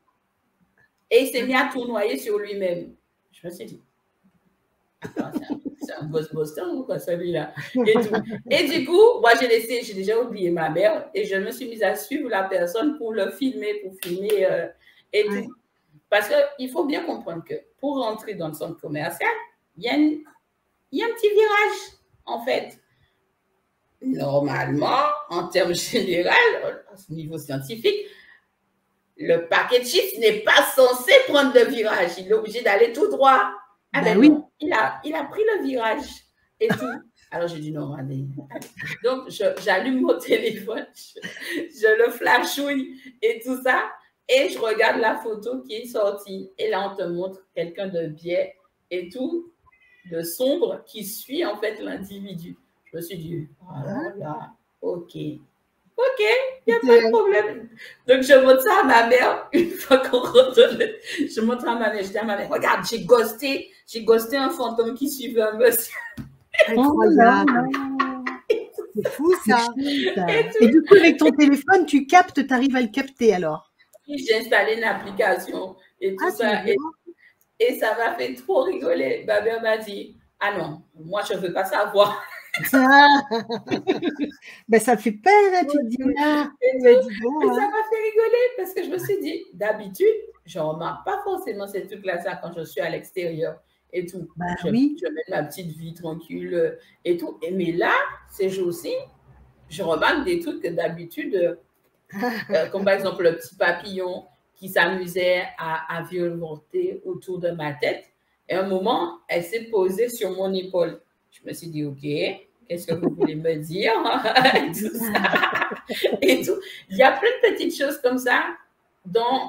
Et il s'est mis à tournoyer sur lui-même. Je me suis dit, c'est un Ghostbuster ou quoi, celui-là? Et du coup, moi, j'ai déjà oublié ma mère, et je me suis mise à suivre la personne pour le filmer, et tout. Parce qu'il faut bien comprendre que pour rentrer dans le centre commercial, il y a un petit virage, en fait. Normalement, en termes généraux, au niveau scientifique, le paquet de chips n'est pas censé prendre le virage. Il est obligé d'aller tout droit. Ah ben oui. Non, il a pris le virage et tout. Alors, j'ai dit non, allez. Donc, j'allume mon téléphone, je le flashouille et tout ça, et je regarde la photo qui est sortie. Et là, on te montre quelqu'un de biais et tout, de sombre, qui suit en fait l'individu. Je me suis dit, voilà, ok. OK, il n'y a pas de problème. Donc, je montre ça à ma mère. Une fois qu'on retourne, je montre à ma mère. Je dis à ma mère, regarde, j'ai ghosté un fantôme qui suivait un monsieur. Incroyable. C'est fou, ça. Et du coup, avec ton téléphone, tu captes, tu arrives à le capter alors. J'ai installé une application et tout ça. Et ça m'a fait trop rigoler. Ma mère m'a dit, ah non, moi, je ne veux pas savoir. Ben, ça fait peur, hein, tu te dis là. Ça m'a fait rigoler parce que je me suis dit, d'habitude, je ne remarque pas forcément ces trucs-là, ça, quand je suis à l'extérieur et tout. Ben, je mets ma petite vie tranquille et tout. Mais là, ces jours-ci, je remarque des trucs que d'habitude, comme par exemple le petit papillon qui s'amusait à virevolter autour de ma tête. Et à un moment, elle s'est posée sur mon épaule. Je me suis dit, OK, qu'est-ce que vous voulez me dire? Et tout ça. Et tout. Il y a plein de petites choses comme ça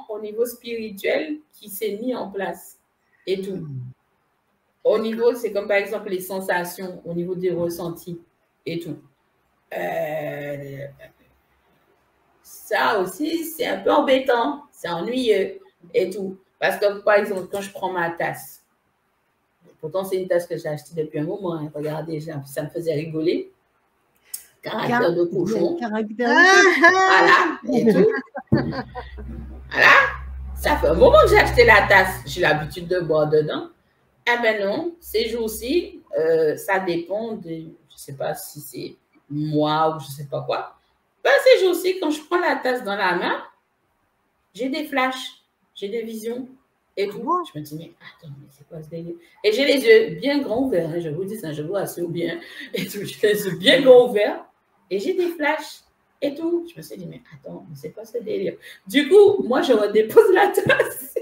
au niveau spirituel qui s'est mis en place. Et tout. Au niveau, c'est comme par exemple les sensations, au niveau des ressentis et tout. Ça aussi, c'est un peu embêtant, c'est ennuyeux et tout. Parce que, par exemple, quand je prends ma tasse, pourtant, c'est une tasse que j'ai achetée depuis un moment. Hein, regardez, ça me faisait rigoler. Caractère de cochon. Voilà, et tout. Voilà. Ça fait un moment que j'ai acheté la tasse. J'ai l'habitude de boire dedans. Eh ben non, ces jours-ci, ça dépend de, je ne sais pas si c'est moi ou je ne sais pas quoi. Ben, ces jours-ci, quand je prends la tasse dans la main, j'ai des flashs, j'ai des visions et tout. Je me dis, mais attends, mais c'est quoi ce délire? Et j'ai les yeux bien grands ouverts, hein, je vous dis ça, je vous assure bien. Et tout, j'ai les yeux bien grands ouverts et j'ai des flashs et tout. Je me suis dit, mais attends, mais c'est quoi ce délire? Du coup, moi, je redépose la tasse.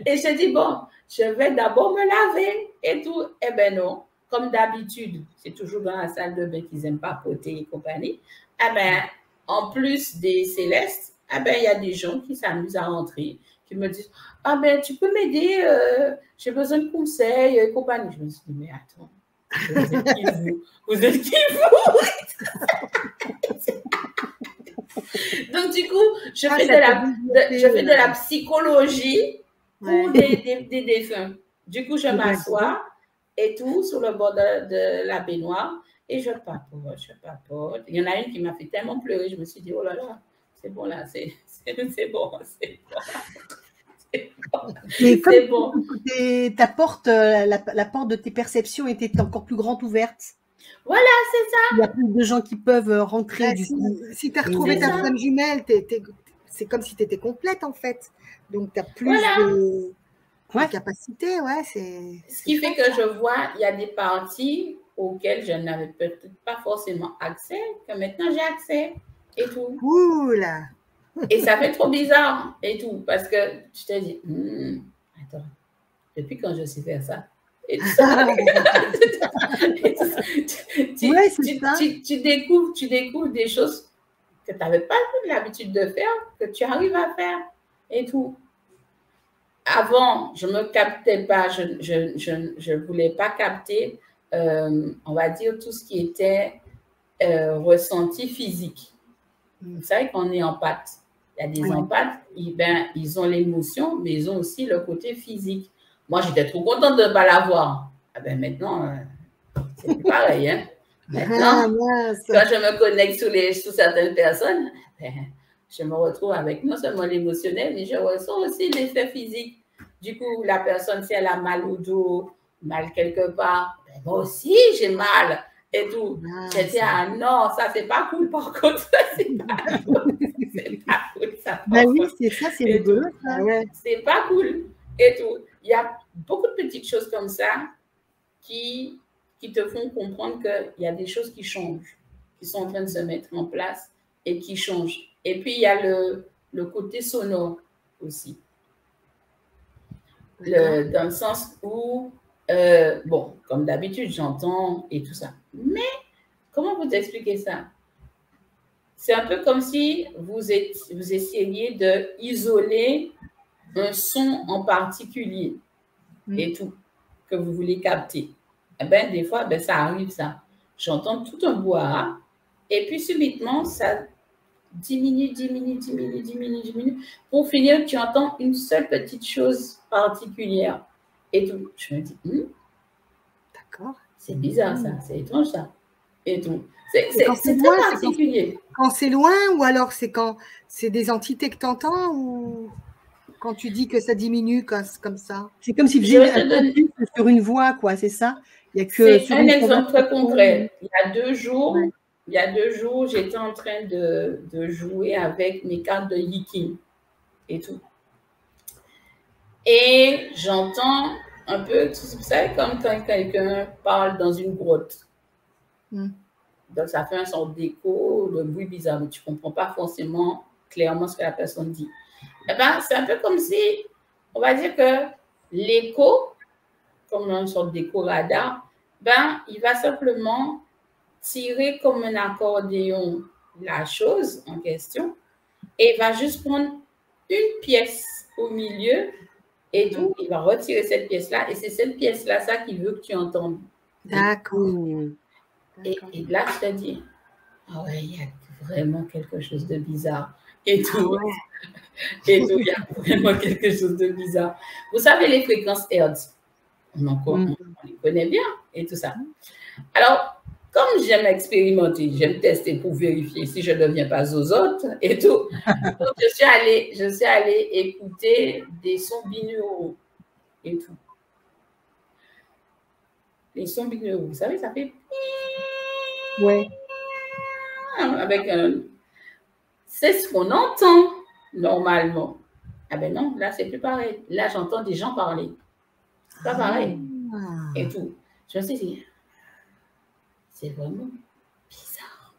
Et je dis, bon, je vais d'abord me laver et tout. Eh ben non. Comme d'habitude, c'est toujours dans la salle de bain qu'ils n'aiment pas poter et compagnie. Eh ben, en plus des célestes, eh ben, il y a des gens qui s'amusent à rentrer, qui me disent, ah ben, tu peux m'aider, j'ai besoin de conseils et compagnie. Je me suis dit, mais attends, vous êtes qui vous? Vous êtes qui vous? Donc, du coup, je fais de la psychologie pour des défunts. Du coup, je m'assois et tout sur le bord de la baignoire et je papote. Il y en a une qui m'a fait tellement pleurer, je me suis dit, oh là là, c'est bon là, c'est bon. Mais comme bon. Ta porte, la porte de tes perceptions était encore plus grande ouverte. Voilà, c'est ça. Il y a plus de gens qui peuvent rentrer. Si tu as retrouvé ta flamme jumelle, c'est comme si tu étais complète en fait. Donc tu as plus de capacité. Ouais, ce qui fait que je vois, il y a des parties auxquelles je n'avais peut-être pas forcément accès, que maintenant j'ai accès et tout. Oula. Et ça fait trop bizarre et tout, parce que tu te dis, attends, depuis quand je sais faire ça? Et tout ça. Tu découvres des choses que tu n'avais pas l'habitude de faire, que tu arrives à faire et tout. Avant, je ne me captais pas, je ne voulais pas capter, on va dire, tout ce qui était ressenti physique. Vous savez qu'on est empathe. Il y a des empathes, ils ont l'émotion, mais ils ont aussi le côté physique. Moi, j'étais trop contente de ne pas l'avoir. Ah ben maintenant, c'est plus pareil. Hein? Maintenant, quand je me connecte sous certaines personnes, je me retrouve avec non seulement l'émotionnel, mais je ressens aussi l'effet physique. Du coup, la personne, si elle a mal au dos, mal quelque part, moi aussi, j'ai mal et tout. J'étais non, ça, c'est pas cool, par contre. Ça, c'est pas cool. C'est pas cool, ça. Oui, c'est ça, c'est rigolo. C'est pas cool et tout. Il y a beaucoup de petites choses comme ça qui te font comprendre qu'il y a des choses qui changent, qui sont en train de se mettre en place et qui changent. Et puis, il y a le côté sonore aussi. Dans le sens où, bon, comme d'habitude, j'entends et tout ça. Mais, comment vous expliquer ça? C'est un peu comme si vous essayiez d'isoler un son en particulier et tout, que vous voulez capter. Eh bien, des fois, ça arrive ça. J'entends tout un bois Et puis, subitement, ça diminue, pour finir, tu entends une seule petite chose particulière. Et tout. Je me dis, D'accord. C'est bizarre ça, c'est étrange ça. Et tout. C'est très particulier. Quand c'est loin ou alors c'est quand c'est des entités que tu entends ou quand tu dis que ça diminue comme ça? C'est comme si vous faisiez sur une voix, quoi, c'est ça? C'est un exemple très concret. Il y a 2 jours, j'étais en train de jouer avec mes cartes de Yiking et tout. Et j'entends un peu, vous savez, comme quand quelqu'un parle dans une grotte. Donc, ça fait un sort d'écho, de bruit bizarre, mais tu ne comprends pas forcément clairement ce que la personne dit. Eh ben, c'est un peu comme si, on va dire que l'écho, comme une sorte d'écho radar, ben, il va simplement tirer comme un accordéon la chose en question et il va juste prendre une pièce au milieu et tout, il va retirer cette pièce-là et c'est cette pièce-là, ça qu'il veut que tu entendes. D'accord. Et là, je te dis, ah ouais, il y a vraiment quelque chose de bizarre. Et tout. Et tout, il y a vraiment quelque chose de bizarre. Vous savez, les fréquences Hertz, on les connaît bien et tout ça. Alors, comme j'aime expérimenter, j'aime tester pour vérifier si je ne deviens pas zozote et tout, donc je suis allée écouter des sons binauraux et tout. Les sons binauraux, vous savez, ça fait... Ouais. Avec un... C'est ce qu'on entend normalement. Ah ben non, là, c'est plus pareil. Là, j'entends des gens parler. C'est pas pareil. Et tout. Je me suis dit, c'est vraiment bizarre.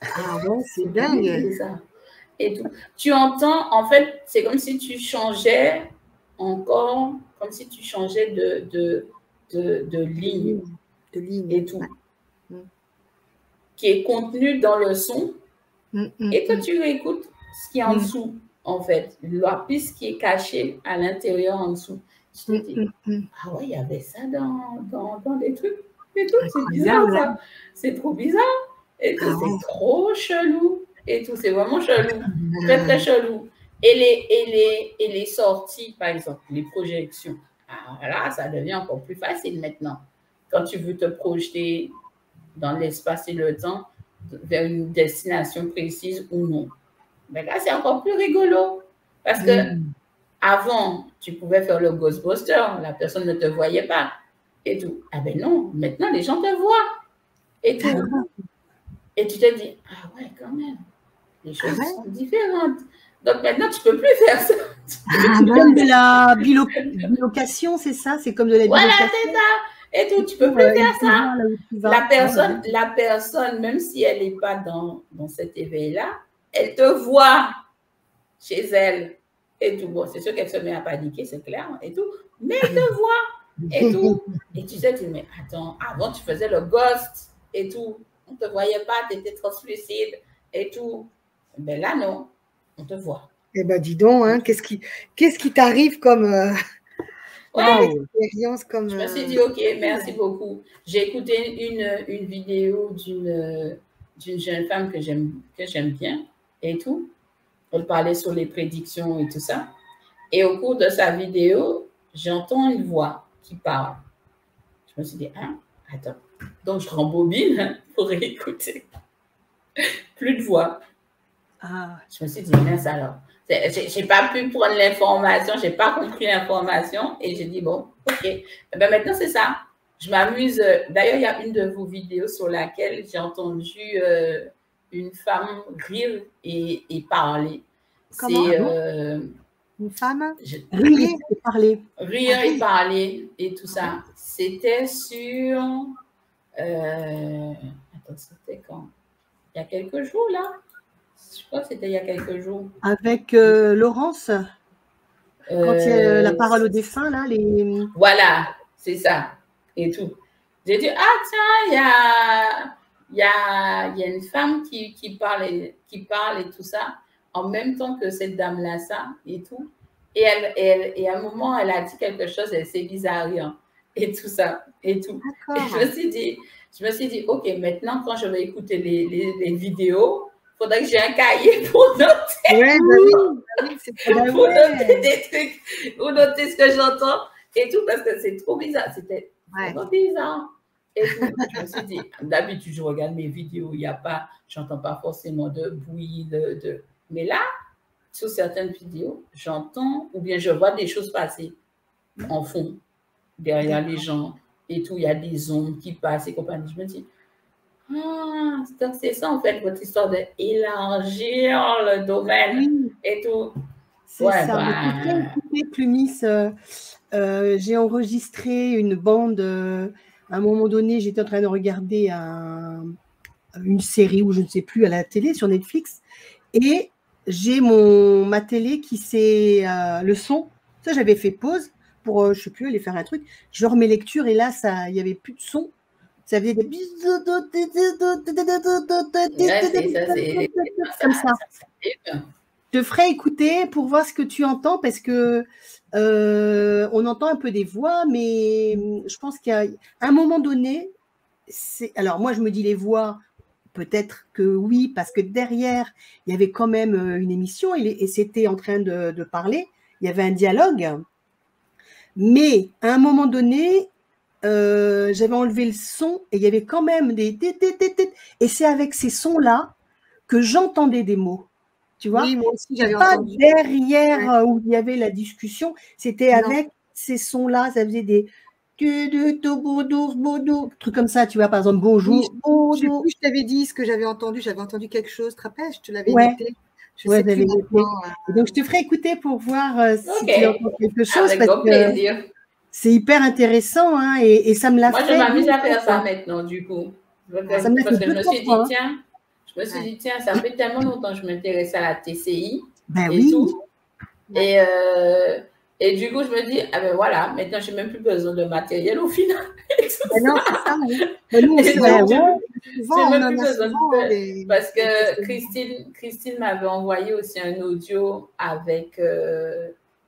Ah ouais, c'est dingue. Bizarre. Et tout. Tu entends, en fait, c'est comme si tu changeais encore, comme si tu changeais de ligne. De ligne. Et tout. Qui est contenu dans le son. Et quand tu réécoutes ce qui est en dessous, en fait, la piste qui est cachée à l'intérieur en dessous, je te dis, ah ouais, il y avait ça dans des trucs et tout, c'est bizarre ça, c'est trop bizarre, et tout, c'est trop chelou, et tout, c'est vraiment chelou, très très chelou. Et les sorties, par exemple, les projections, alors là, ça devient encore plus facile maintenant. Quand tu veux te projeter dans l'espace et le temps, vers une destination précise ou non. Mais là, c'est encore plus rigolo. Parce que avant, tu pouvais faire le Ghostbuster, la personne ne te voyait pas. Et tout. Ah ben non, maintenant, les gens te voient. Et tout. Et tu te dis, ah ouais, quand même, les choses sont différentes. Donc maintenant, tu ne peux plus faire ça. C'est comme de la bilocation, c'est ça? C'est comme de la bilocation. Voilà, c'est ça. Et tout, tu peux plus faire ça. La personne, même si elle n'est pas dans cet éveil-là, elle te voit chez elle. Et tout. Bon, c'est sûr qu'elle se met à paniquer, c'est clair, et tout. Mais elle te voit. Et tout. Et tu sais, mais attends, avant tu faisais le ghost et tout. On ne te voyait pas, tu étais translucide et tout. Mais là, non. On te voit. Eh ben, dis donc, hein, qu'est-ce qui t'arrive comme... expérience comme... Je me suis dit, OK, merci beaucoup. J'ai écouté une vidéo d'une jeune femme que j'aime bien et tout. Elle parlait sur les prédictions et tout ça. Et au cours de sa vidéo, j'entends une voix qui parle. Je me suis dit, hein, attends. Donc, je rembobine pour écouter. Plus de voix. Je me suis dit, mince alors. Je n'ai pas pu prendre l'information, je n'ai pas compris l'information et j'ai dit, bon, OK. Et ben maintenant, c'est ça. Je m'amuse. D'ailleurs, il y a une de vos vidéos sur laquelle j'ai entendu une femme rire et parler. Comment une femme rire et parler. Rire et parler et tout ça. C'était sur... attends, c'était quand? Il y a quelques jours, là. Je crois que c'était il y a quelques jours. Avec Laurence, quand il y a la parole aux défunts, là, Voilà, c'est ça, et tout. J'ai dit, ah tiens, il y a une femme qui parle et tout ça, en même temps que cette dame-là, ça, et tout. Et à un moment, elle a dit quelque chose, elle s'est mise à rire. et tout ça, et tout. Et je me suis dit, OK, maintenant, quand je vais écouter les vidéos, il faudrait que j'ai un cahier pour noter, pour noter des trucs, pour noter ce que j'entends et tout, parce que c'est trop bizarre. C'était trop bizarre. Et tout. Je me suis dit, d'habitude, je regarde mes vidéos, il n'y a pas, j'entends pas forcément de bruit, mais là, sur certaines vidéos, j'entends ou bien je vois des choses passer en fond, derrière les gens et tout. Il y a des ondes qui passent et compagnie. Je me dis, ah, c'est ça en fait, votre histoire d'élargir le domaine et tout. C'est ça. Écoutez, Plumis, j'ai enregistré une bande. À un moment donné, j'étais en train de regarder une série ou je ne sais plus à la télé sur Netflix et j'ai ma télé qui c'est le son. Ça, j'avais fait pause pour, je ne sais plus, aller faire un truc. Je remets lecture et là, il n'y avait plus de son. Ça faisait des bisous comme ça. Je te ferai écouter pour voir ce que tu entends parce que on entend un peu des voix, mais je pense qu'à un moment donné, alors moi je me dis les voix, peut-être que oui, parce que derrière, il y avait quand même une émission et c'était en train de parler, il y avait un dialogue, mais à un moment donné, j'avais enlevé le son et il y avait quand même des... Et c'est avec ces sons-là que j'entendais des mots. Tu vois, oui, moi aussi, j'avais entendu. Derrière où il y avait la discussion, c'était avec ces sons-là, ça faisait des trucs comme ça, tu vois, par exemple, bonjour. Oui, je t'avais dit ce que j'avais entendu quelque chose, tu te rappelles, je te l'avais noté. Je sais plus donc, je te ferai écouter pour voir si tu entends quelque chose. Avec grand plaisir. C'est hyper intéressant hein, et ça me l'a fait. Moi, je m'amuse à faire ça maintenant, du coup. Ça me parce que je me suis dit, tiens, ça fait tellement longtemps que je m'intéresse à la TCI et tout. Et du coup, je me dis, ah ben voilà, maintenant, je n'ai même plus besoin de matériel au final. Non, c'est ça, oui. Parce que Christine m'avait envoyé aussi un audio avec,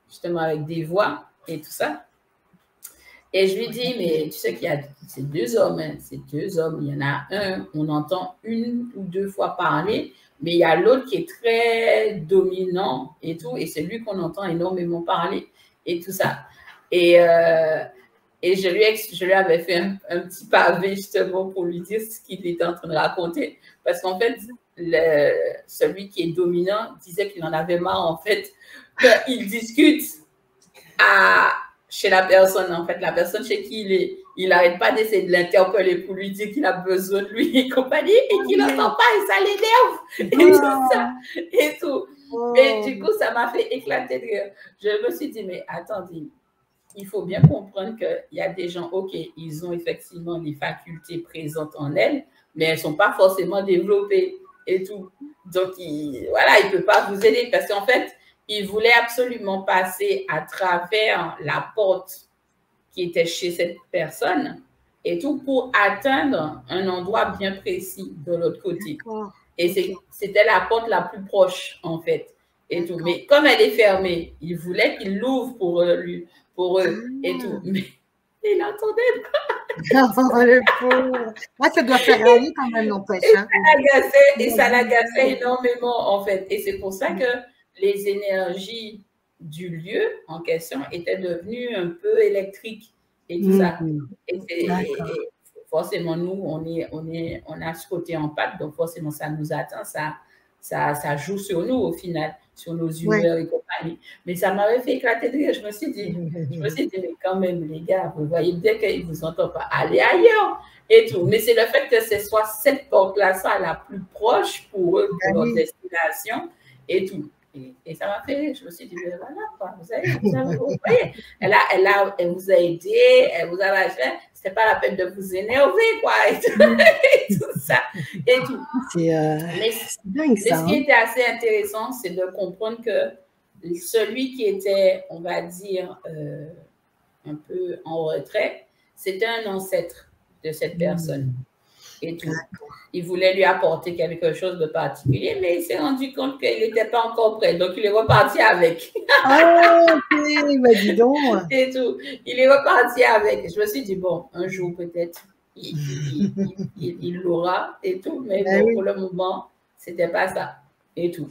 justement, avec des voix et tout ça. Et je lui dis, mais tu sais qu'il y a ces deux hommes, hein, il y en a un, on entend une ou deux fois parler, mais il y a l'autre qui est très dominant et tout, et c'est lui qu'on entend énormément parler et tout ça. Et je lui avais fait un petit pavé justement pour lui dire ce qu'il était en train de raconter, parce qu'en fait, celui qui est dominant disait qu'il en avait marre, en fait, qu'il discute chez la personne, en fait, la personne chez qui il est, il n'arrête pas d'essayer de l'interpeller pour lui dire qu'il a besoin de lui et compagnie et qu'il n'entend pas et ça l'énerve et tout ça et tout. Et du coup, ça m'a fait éclater de rire. Je me suis dit, mais attendez, il faut bien comprendre qu'il y a des gens, ok, ils ont effectivement les facultés présentes en elles, mais elles ne sont pas forcément développées et tout. Donc, il ne peut pas vous aider parce qu'en fait, il voulait absolument passer à travers la porte qui était chez cette personne et tout pour atteindre un endroit bien précis de l'autre côté. Et c'était la porte la plus proche, en fait. Et tout. Mais comme elle est fermée, il voulait qu'il l'ouvre pour eux et tout. Mais il n'entendait pas. Oh, le pauvre. Moi, ça doit faire râler quand même, n'empêche. Et ça l'agaçait énormément, en fait. Et c'est pour ça que les énergies du lieu en question étaient devenues un peu électriques et tout ça. Et forcément, nous, on a ce côté en pâte, donc forcément, ça nous atteint, ça joue sur nous au final, sur nos humeurs et compagnie. Mais ça m'avait fait éclater de rire. Je me suis dit, mais quand même, les gars, vous voyez bien qu'ils ne vous entendent pas. Allez ailleurs et tout. Mais c'est le fait que ce soit cette porte-là, ça, la plus proche pour eux, pour leur destination et tout. Et ça m'a fait rire. Je me suis dit, mais voilà, quoi. Vous voyez, elle vous a aidé, elle vous a fait. C'était pas la peine de vous énerver, quoi. Et tout ça. Et tout. Mais dingue, ça, ce qui était assez intéressant, c'est de comprendre que celui qui était, on va dire, un peu en retrait, c'était un ancêtre de cette personne. et tout. Il voulait lui apporter quelque chose de particulier, mais il s'est rendu compte qu'il n'était pas encore prêt. Donc, il est reparti avec. Ah, ok, bah dis donc. Et tout. Il est reparti avec. Je me suis dit, bon, un jour peut-être, il l'aura et tout. Mais bon, Oui. pour le moment, c'était pas ça et tout.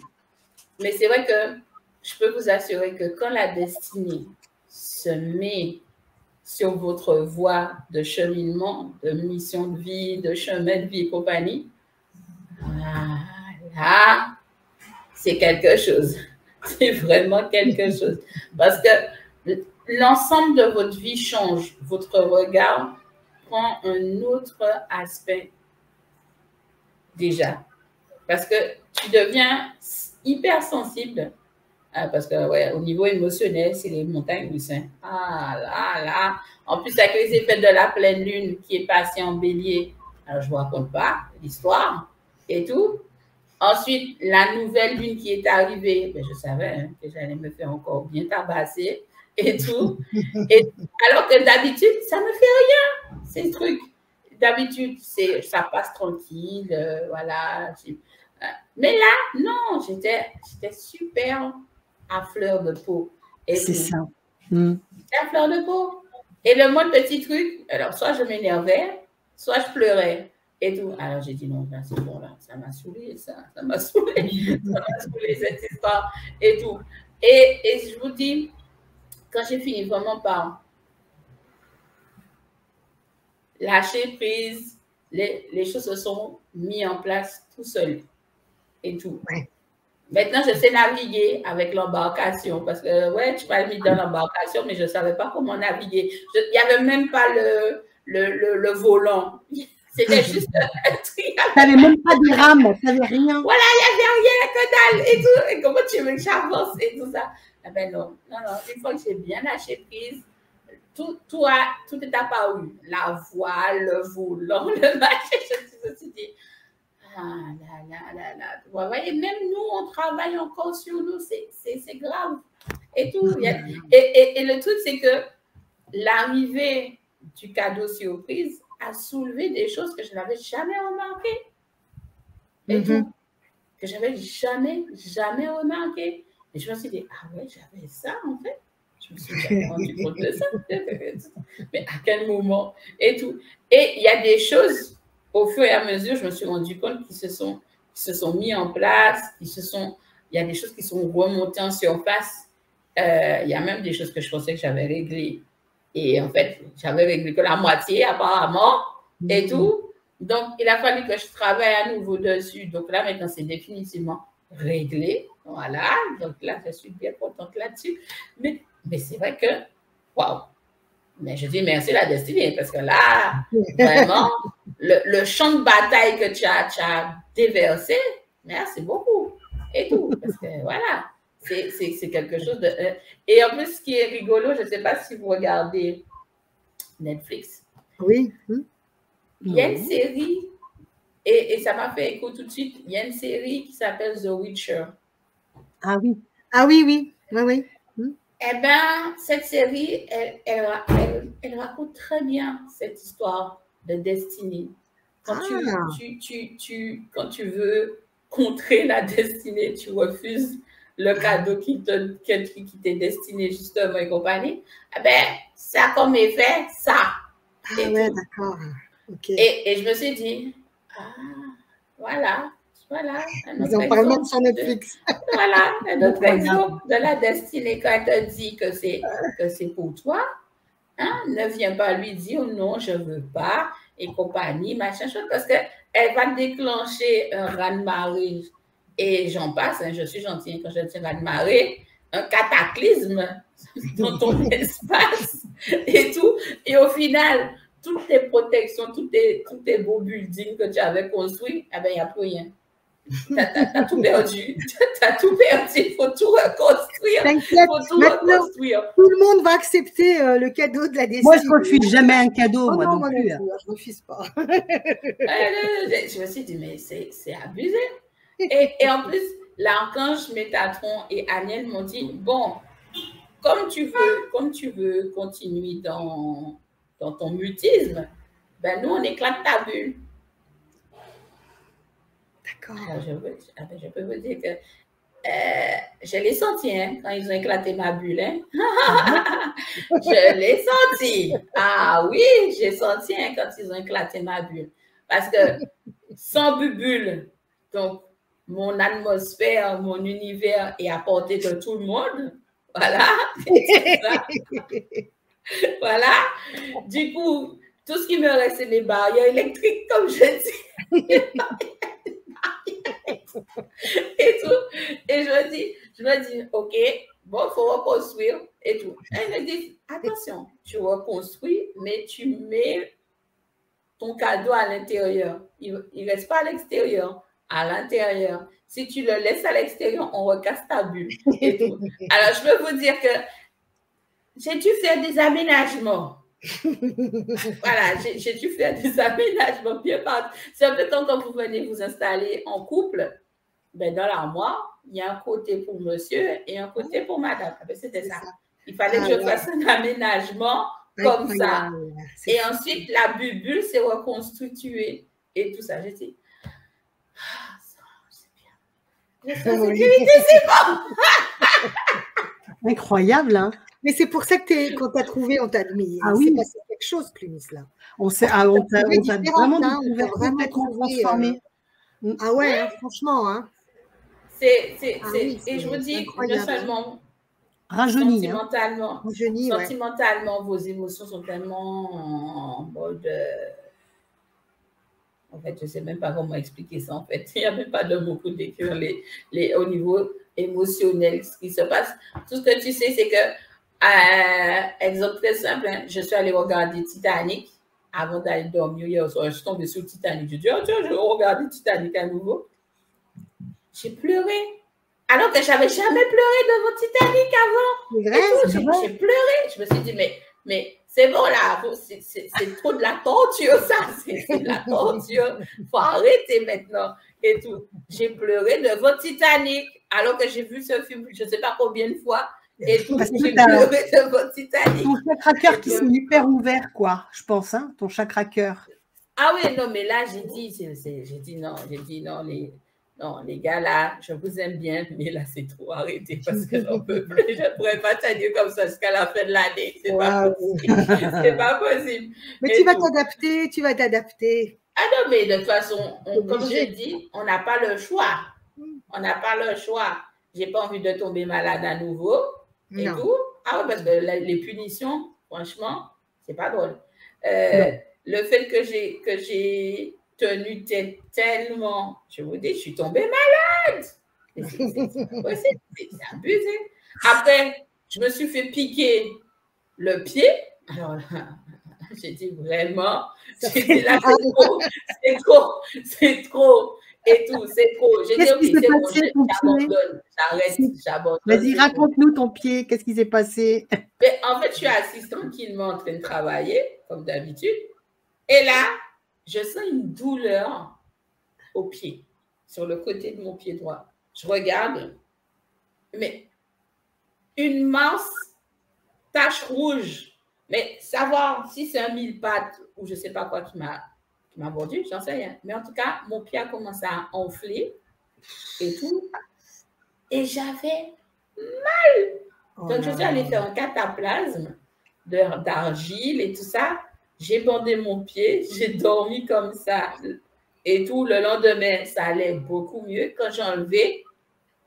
Mais c'est vrai que je peux vous assurer que quand la destinée se met sur votre voie de cheminement, de mission de vie, de chemin de vie et compagnie, là, c'est quelque chose. C'est vraiment quelque chose. Parce que l'ensemble de votre vie change. Votre regard prend un autre aspect déjà. Parce que tu deviens hyper sensible. Parce que, ouais, au niveau émotionnel, c'est les montagnes russes. Ah là là. En plus, avec les effets de la pleine lune qui est passée en bélier, alors je ne vous raconte pas l'histoire et tout. Ensuite, la nouvelle lune qui est arrivée, ben, je savais que j'allais me faire encore bien tabasser et tout. Et, alors que d'habitude, ça ne me fait rien, ces trucs. D'habitude, ça passe tranquille, voilà. Mais là, non, j'étais super à fleur de peau. C'est ça. À fleur de peau. Et le mode petit truc, alors soit je m'énervais, soit je pleurais et tout. Alors j'ai dit non, là c'est bon, là, ça m'a saoulé, ça m'a saoulé, ça m'a saoulé cette histoire et tout. Et je vous dis, quand j'ai fini vraiment par lâcher prise, les choses se sont mises en place tout seul et tout. Ouais. Maintenant, je sais naviguer avec l'embarcation parce que, ouais, tu m'as mis dans l'embarcation, mais je ne savais pas comment naviguer. Il n'y avait même pas le volant. C'était juste un truc. Tu n'avais même pas de rame, tu n'avais rien. Voilà, il n'y avait rien, que dalle et tout. Et comment tu veux que j'avance et tout ça? Eh ben non. Une fois que j'ai bien lâché prise, tout est apparu. La voile, le volant, le machin. Je me suis dit, ah là. Vous voyez, même nous, on travaille encore sur nous, c'est grave. Et tout. Et le truc, c'est que l'arrivée du cadeau surprise a soulevé des choses que je n'avais jamais remarquées. Et tout. Que je n'avais jamais remarqué. Et je me suis dit, ah ouais, j'avais ça en fait. Je me suis jamais rendu compte de ça. Mais à quel moment? Et tout. Et il y a des choses, au fur et à mesure, je me suis rendu compte qu'ils se sont mis en place, il y a des choses qui sont remontées en surface. Il y a même des choses que je pensais que j'avais réglées. Et en fait, j'avais réglé que la moitié apparemment et tout. Donc, il a fallu que je travaille à nouveau dessus. Donc là, maintenant, c'est définitivement réglé. Voilà. Donc là, je suis bien contente là-dessus. Mais c'est vrai que, waouh! Mais je dis merci la destinée parce que là, vraiment, le champ de bataille que tu as déversé, merci beaucoup. Et tout. Parce que voilà, c'est quelque chose de. Et en plus, ce qui est rigolo, je ne sais pas si vous regardez Netflix. Oui. Il y a une série, et ça m'a fait écho tout de suite, il y a une série qui s'appelle The Witcher. Ah oui. Ah oui. Eh bien, cette série, elle raconte très bien cette histoire de destinée. Quand tu veux contrer la destinée, tu refuses le cadeau qui t'est destiné justement et compagnie, eh bien, ça a comme effet ça. Ah ouais, d'accord. Okay. Et je me suis dit, voilà. Ils en parlent même sur Netflix. Voilà, un autre exemple de la destinée. Quand elle te dit que c'est pour toi, ne viens pas lui dire non, je ne veux pas, et compagnie, machin chose, parce qu'elle va déclencher un raz-de-marée. Et j'en passe, je suis gentille quand je dis raz-de-marée, un cataclysme dans ton espace et tout. Et au final, toutes tes protections, tous tes beaux buildings que tu avais construits, eh bien, il n'y a plus rien. T'as tout perdu. T'as tout perdu. Il faut tout reconstruire. Tout le monde va accepter le cadeau de la destinée. Moi, je ne refuse jamais un cadeau. Moi non plus. Je ne refuse pas. Je me suis dit, mais c'est abusé. Et en plus, l'archange Métatron et Aniel m'ont dit, bon, comme tu veux continuer dans ton mutisme, ben nous, on éclate ta bulle. Alors, je peux vous dire que je l'ai senti hein, quand ils ont éclaté ma bulle. Hein. Je l'ai senti. Ah oui, j'ai senti hein, quand ils ont éclaté ma bulle. Parce que sans bulle, donc mon atmosphère, mon univers est à portée de tout le monde. Voilà. Ça. Voilà. Du coup, tout ce qui me reste, c'est les barrières électriques, comme je dis. Et tout. Et je me dis, OK, bon, il faut reconstruire et tout. Et ils me disent, attention, tu reconstruis, mais tu mets ton cadeau à l'intérieur. Il ne reste pas à l'extérieur, à l'intérieur. Si tu le laisses à l'extérieur, on recasse ta bulle et tout. Alors, je peux vous dire que j'ai dû faire des aménagements. Voilà, j'ai dû faire des aménagements bien partout. C'est un peu comme quand vous venez vous installer en couple. Ben, dans l'armoire, il y a un côté pour monsieur et un côté pour madame. C'était ça. Il fallait que je fasse un aménagement comme ça. Et ensuite, la bulle s'est reconstituée et tout ça. J'ai dit, c'est bien. La sécurité, c'est bon. Incroyable, hein? Mais c'est pour ça que qu'on t'a trouvé, on t'a admis. Ah oui. C'est passé quelque chose, Clunis, là. On t'a vraiment transformé. Ah ouais, hein, franchement, hein. Et je vous dis, non seulement rajeuni, sentimentalement, hein. sentimentalement, vos émotions sont tellement en mode. En fait, je ne sais même pas comment expliquer ça. En fait, il n'y a même pas de mots pour décrire au niveau émotionnel ce qui se passe. Tout ce que tu sais, c'est que, exemple très simple, hein, je suis allée regarder Titanic avant d'aller dormir hier soir. Je suis tombée sur Titanic. Je dis, oh tiens, je vais regarder Titanic à nouveau. J'ai pleuré. Alors que je n'avais jamais pleuré devant Titanic avant. J'ai pleuré. Je me suis dit, mais c'est bon là, c'est trop de la torture ça. C'est de la torture. Il faut arrêter maintenant et tout. J'ai pleuré devant Titanic alors que j'ai vu ce film je ne sais pas combien de fois. Et tout. J'ai pleuré devant Titanic. Ton chakra cœur qui s'est hyper ouvert, quoi, je pense, hein, ton chakra cœur. Ah oui, non, mais là, j'ai dit non, non, les gars, là, je vous aime bien, mais là, c'est trop arrêté parce que j'en peux plus. Je ne pourrais pas tenir comme ça jusqu'à la fin de l'année. C'est pas possible. C'est pas possible. Mais tu vas t'adapter, tu vas t'adapter. Ah non, mais de toute façon, comme je dis, on n'a pas le choix. On n'a pas le choix. Je n'ai pas envie de tomber malade à nouveau et tout. Ah oui, parce que les punitions, franchement, c'est pas drôle. Le fait que j'ai tenu tellement, je vous dis, je suis tombée malade. C'est abusé. Après, je me suis fait piquer le pied. Alors là, j'ai dit vraiment, j'ai dit là, c'est trop. Et tout, c'est trop. J'ai dit, ok, c'est bon, j'abandonne, j'abandonne. Vas-y, raconte-nous ton pied, qu'est-ce qui s'est passé? Mais en fait, je suis assise tranquillement en train de travailler, comme d'habitude. Et là, je sens une douleur au pied, sur le côté de mon pied droit. Je regarde, mais une mince tache rouge. Mais savoir si c'est un mille-pattes ou je ne sais pas quoi qui m'a mordu, j'en sais rien. Mais en tout cas, mon pied a commencé à enfler et tout. Et j'avais mal. Donc, je suis allée faire un cataplasme d'argile et tout ça. J'ai bandé mon pied, j'ai dormi comme ça et tout. Le lendemain, ça allait beaucoup mieux. Quand j'ai enlevé,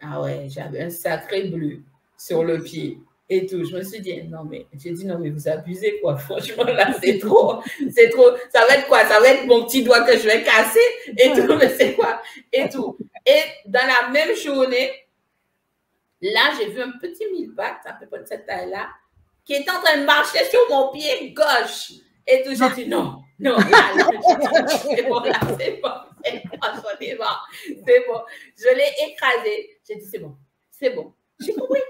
ah ouais, j'avais un sacré bleu sur le pied et tout. Je me suis dit, non, mais j'ai dit, non, mais vous abusez quoi. Franchement, là, c'est trop. C'est trop. Ça va être quoi? Ça va être mon petit doigt que je vais casser et tout. Mais c'est quoi? Et tout. Et dans la même journée, là, j'ai vu un petit mille-pattes, à peu près de cette taille-là, qui est en train de marcher sur mon pied gauche. Et tout, j'ai dit non, là, c'est bon, là, c'est bon, j'en ai marre, c'est bon. Je l'ai écrasé. J'ai dit, c'est bon. J'ai compris,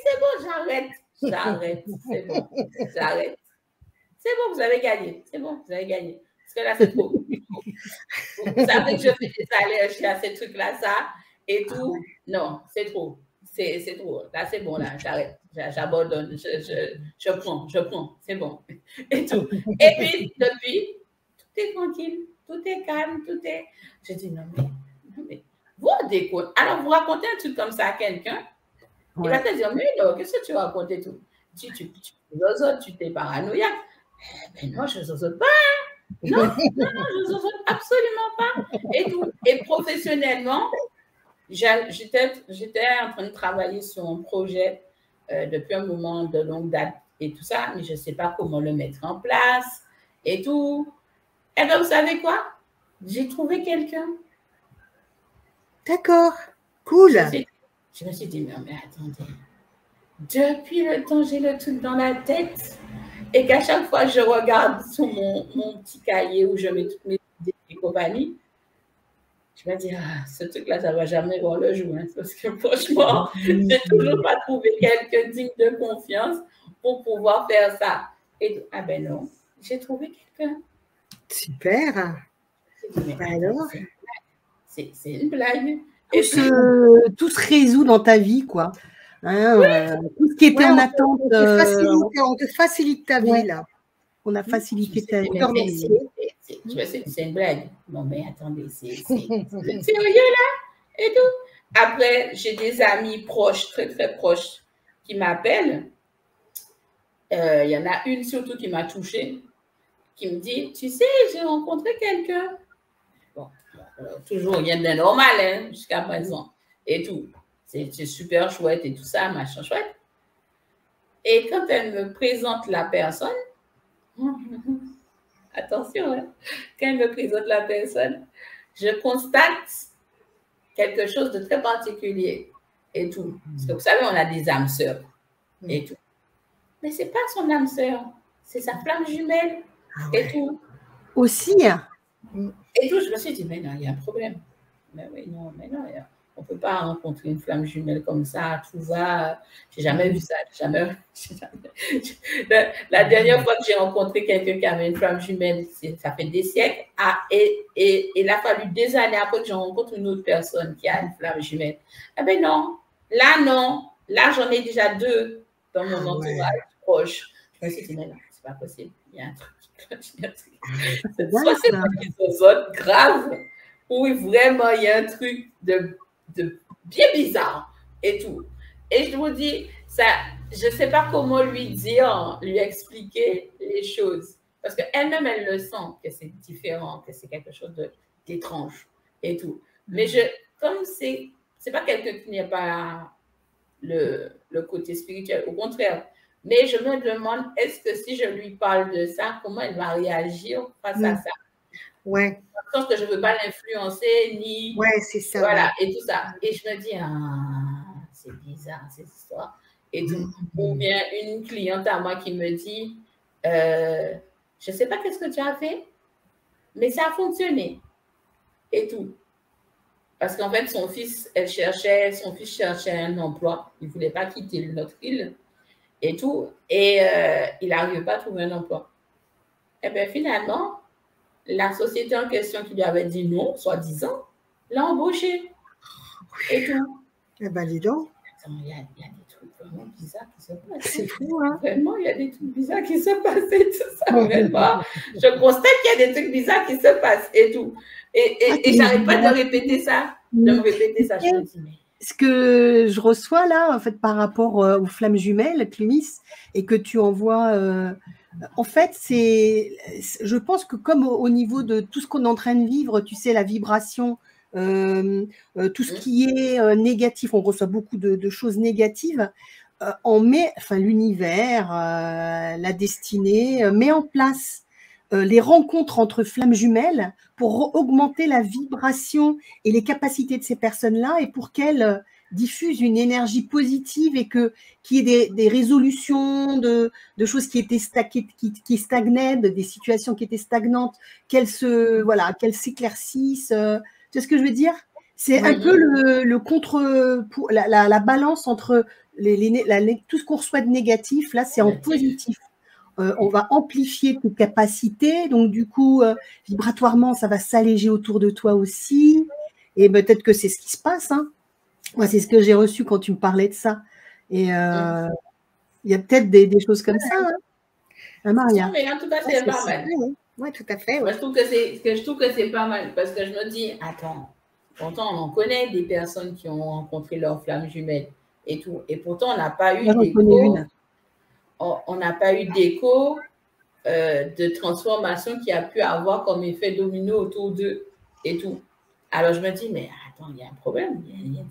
c'est bon, j'arrête, c'est bon, j'arrête. C'est bon, vous avez gagné, Parce que là, c'est trop. Vous savez que je fais des allergies à ces trucs-là, ça, et tout. Non, c'est trop. C'est trop. Là, c'est bon, là, j'arrête. J'abandonne. Je prends. C'est bon. Et tout. Et puis, depuis, tout est tranquille. tout est calme, tout est. Je dis, non, mais vous déconnez. Alors, vous racontez un truc comme ça à quelqu'un, il va te dire, mais non, qu'est-ce que tu racontes et tout? Tu zozotes, tu t'es paranoïaque. Mais non, je zozote pas. Non, je zozote absolument pas. Et tout. Et professionnellement, j'étais en train de travailler sur un projet depuis un moment de longue date et tout ça, mais je ne sais pas comment le mettre en place et tout. Et bien, vous savez quoi? J'ai trouvé quelqu'un. D'accord, cool. Je me suis dit, mais attendez, depuis le temps, j'ai le truc dans la tête et qu'à chaque fois, je regarde sur mon petit cahier où je mets toutes mes idées et compagnie, je me dis, ce truc-là, ça ne va jamais voir le jour. Hein, parce que franchement, je n'ai toujours pas trouvé quelqu'un digne de confiance pour pouvoir faire ça. Et ah ben non, j'ai trouvé quelqu'un. Super. Dit, alors, c'est une blague. Tout se résout dans ta vie, quoi. Hein, tout ce qui était en attente. On te facilite ta vie, là. On a facilité ta vie. C'est une blague. Non, mais attendez, c'est sérieux là et tout. Après, j'ai des amis proches, très, très proches, qui m'appellent. Il y en a une surtout qui m'a touchée, qui me dit, tu sais, j'ai rencontré quelqu'un. Bon, toujours rien de normal, hein, jusqu'à présent. Et tout. C'est super chouette et tout ça, machin chouette. Et quand elle me présente la personne, attention, hein, quand elle me présente la personne, je constate quelque chose de très particulier et tout. Parce que vous savez, on a des âmes sœurs et tout. Mais ce n'est pas son âme sœur, c'est sa flamme jumelle et tout. Aussi. Et tout, je me suis dit, mais non, il y a un problème. Mais oui, non, on ne peut pas rencontrer une flamme jumelle comme ça, tout va. J'ai jamais vu ça. La dernière fois que j'ai rencontré quelqu'un qui avait une flamme jumelle, ça fait des siècles. Et il a fallu des années après que je rencontre une autre personne qui a une flamme jumelle. Eh bien non, là j'en ai déjà deux dans mon entourage proche. Je me suis dit, mais non, c'est pas possible. Il y a un truc. Soit c'est pas des autres graves, ou vraiment il y a un truc de bien bizarre et tout. Et je vous dis, ça, je ne sais pas comment lui dire, lui expliquer les choses. Parce qu'elle-même, elle le sent que c'est différent, que c'est quelque chose d'étrange et tout. Mais comme c'est pas quelqu'un qui n'a pas le côté spirituel, au contraire. Mais je me demande, est-ce que si je lui parle de ça, comment elle va réagir face à ça? Ouais. Je pense que je ne veux pas l'influencer, ni... Ouais, c'est ça. Voilà, et tout ça. Et je me dis, c'est bizarre, cette histoire. Et tout. Ou bien une cliente à moi qui me dit, je ne sais pas qu'est-ce que tu as fait, mais ça a fonctionné. Et tout. Parce qu'en fait, son fils cherchait un emploi. Il ne voulait pas quitter notre île et tout. Et il n'arrivait pas à trouver un emploi. Et bien finalement, la société en question qui lui avait dit non, soi-disant, l'a embauché. Et tout. Eh bien, dis donc. Il y a des trucs vraiment bizarres qui se passent. C'est fou, hein? Vraiment, il y a des trucs bizarres qui se passent et tout ça. Vraiment, je constate qu'il y a des trucs bizarres qui se passent et tout. Et j'arrête pas de répéter ça. De me répéter ça. Je me dis, mais... Ce que je reçois là, en fait, par rapport aux flammes jumelles, Clémis, et que tu envoies, en fait, je pense que comme au niveau de tout ce qu'on est en train de vivre, tu sais, la vibration, tout ce qui est négatif, on reçoit beaucoup de choses négatives, l'univers, la destinée, met en place les rencontres entre flammes jumelles pour augmenter la vibration et les capacités de ces personnes-là et pour qu'elles diffusent une énergie positive et qu'il y ait des résolutions de choses qui stagnaient, des situations qui étaient stagnantes, qu'elles s'éclaircissent. Tu vois ce que je veux dire? C'est un peu la balance entre tout ce qu'on reçoit de négatif, là c'est en positif. On va amplifier tes capacités, donc du coup, vibratoirement, ça va s'alléger autour de toi aussi, et peut-être que c'est ce qui se passe. Hein. Moi, c'est ce que j'ai reçu quand tu me parlais de ça. Et il y a peut-être des choses comme ça, hein, Maria. Mais en tout cas, c'est pas mal. Oui, tout à fait. Moi, je trouve que c'est pas mal parce que je me dis, attends, pourtant, on en connaît des personnes qui ont rencontré leur flamme jumelle et tout. Et pourtant, on n'a pas eu Moi, j'en connais d'écho. une. On n'a pas eu d'écho de transformation qui a pu avoir comme effet domino autour d'eux et tout. Alors, je me dis, mais attends, il y a un problème. Il y a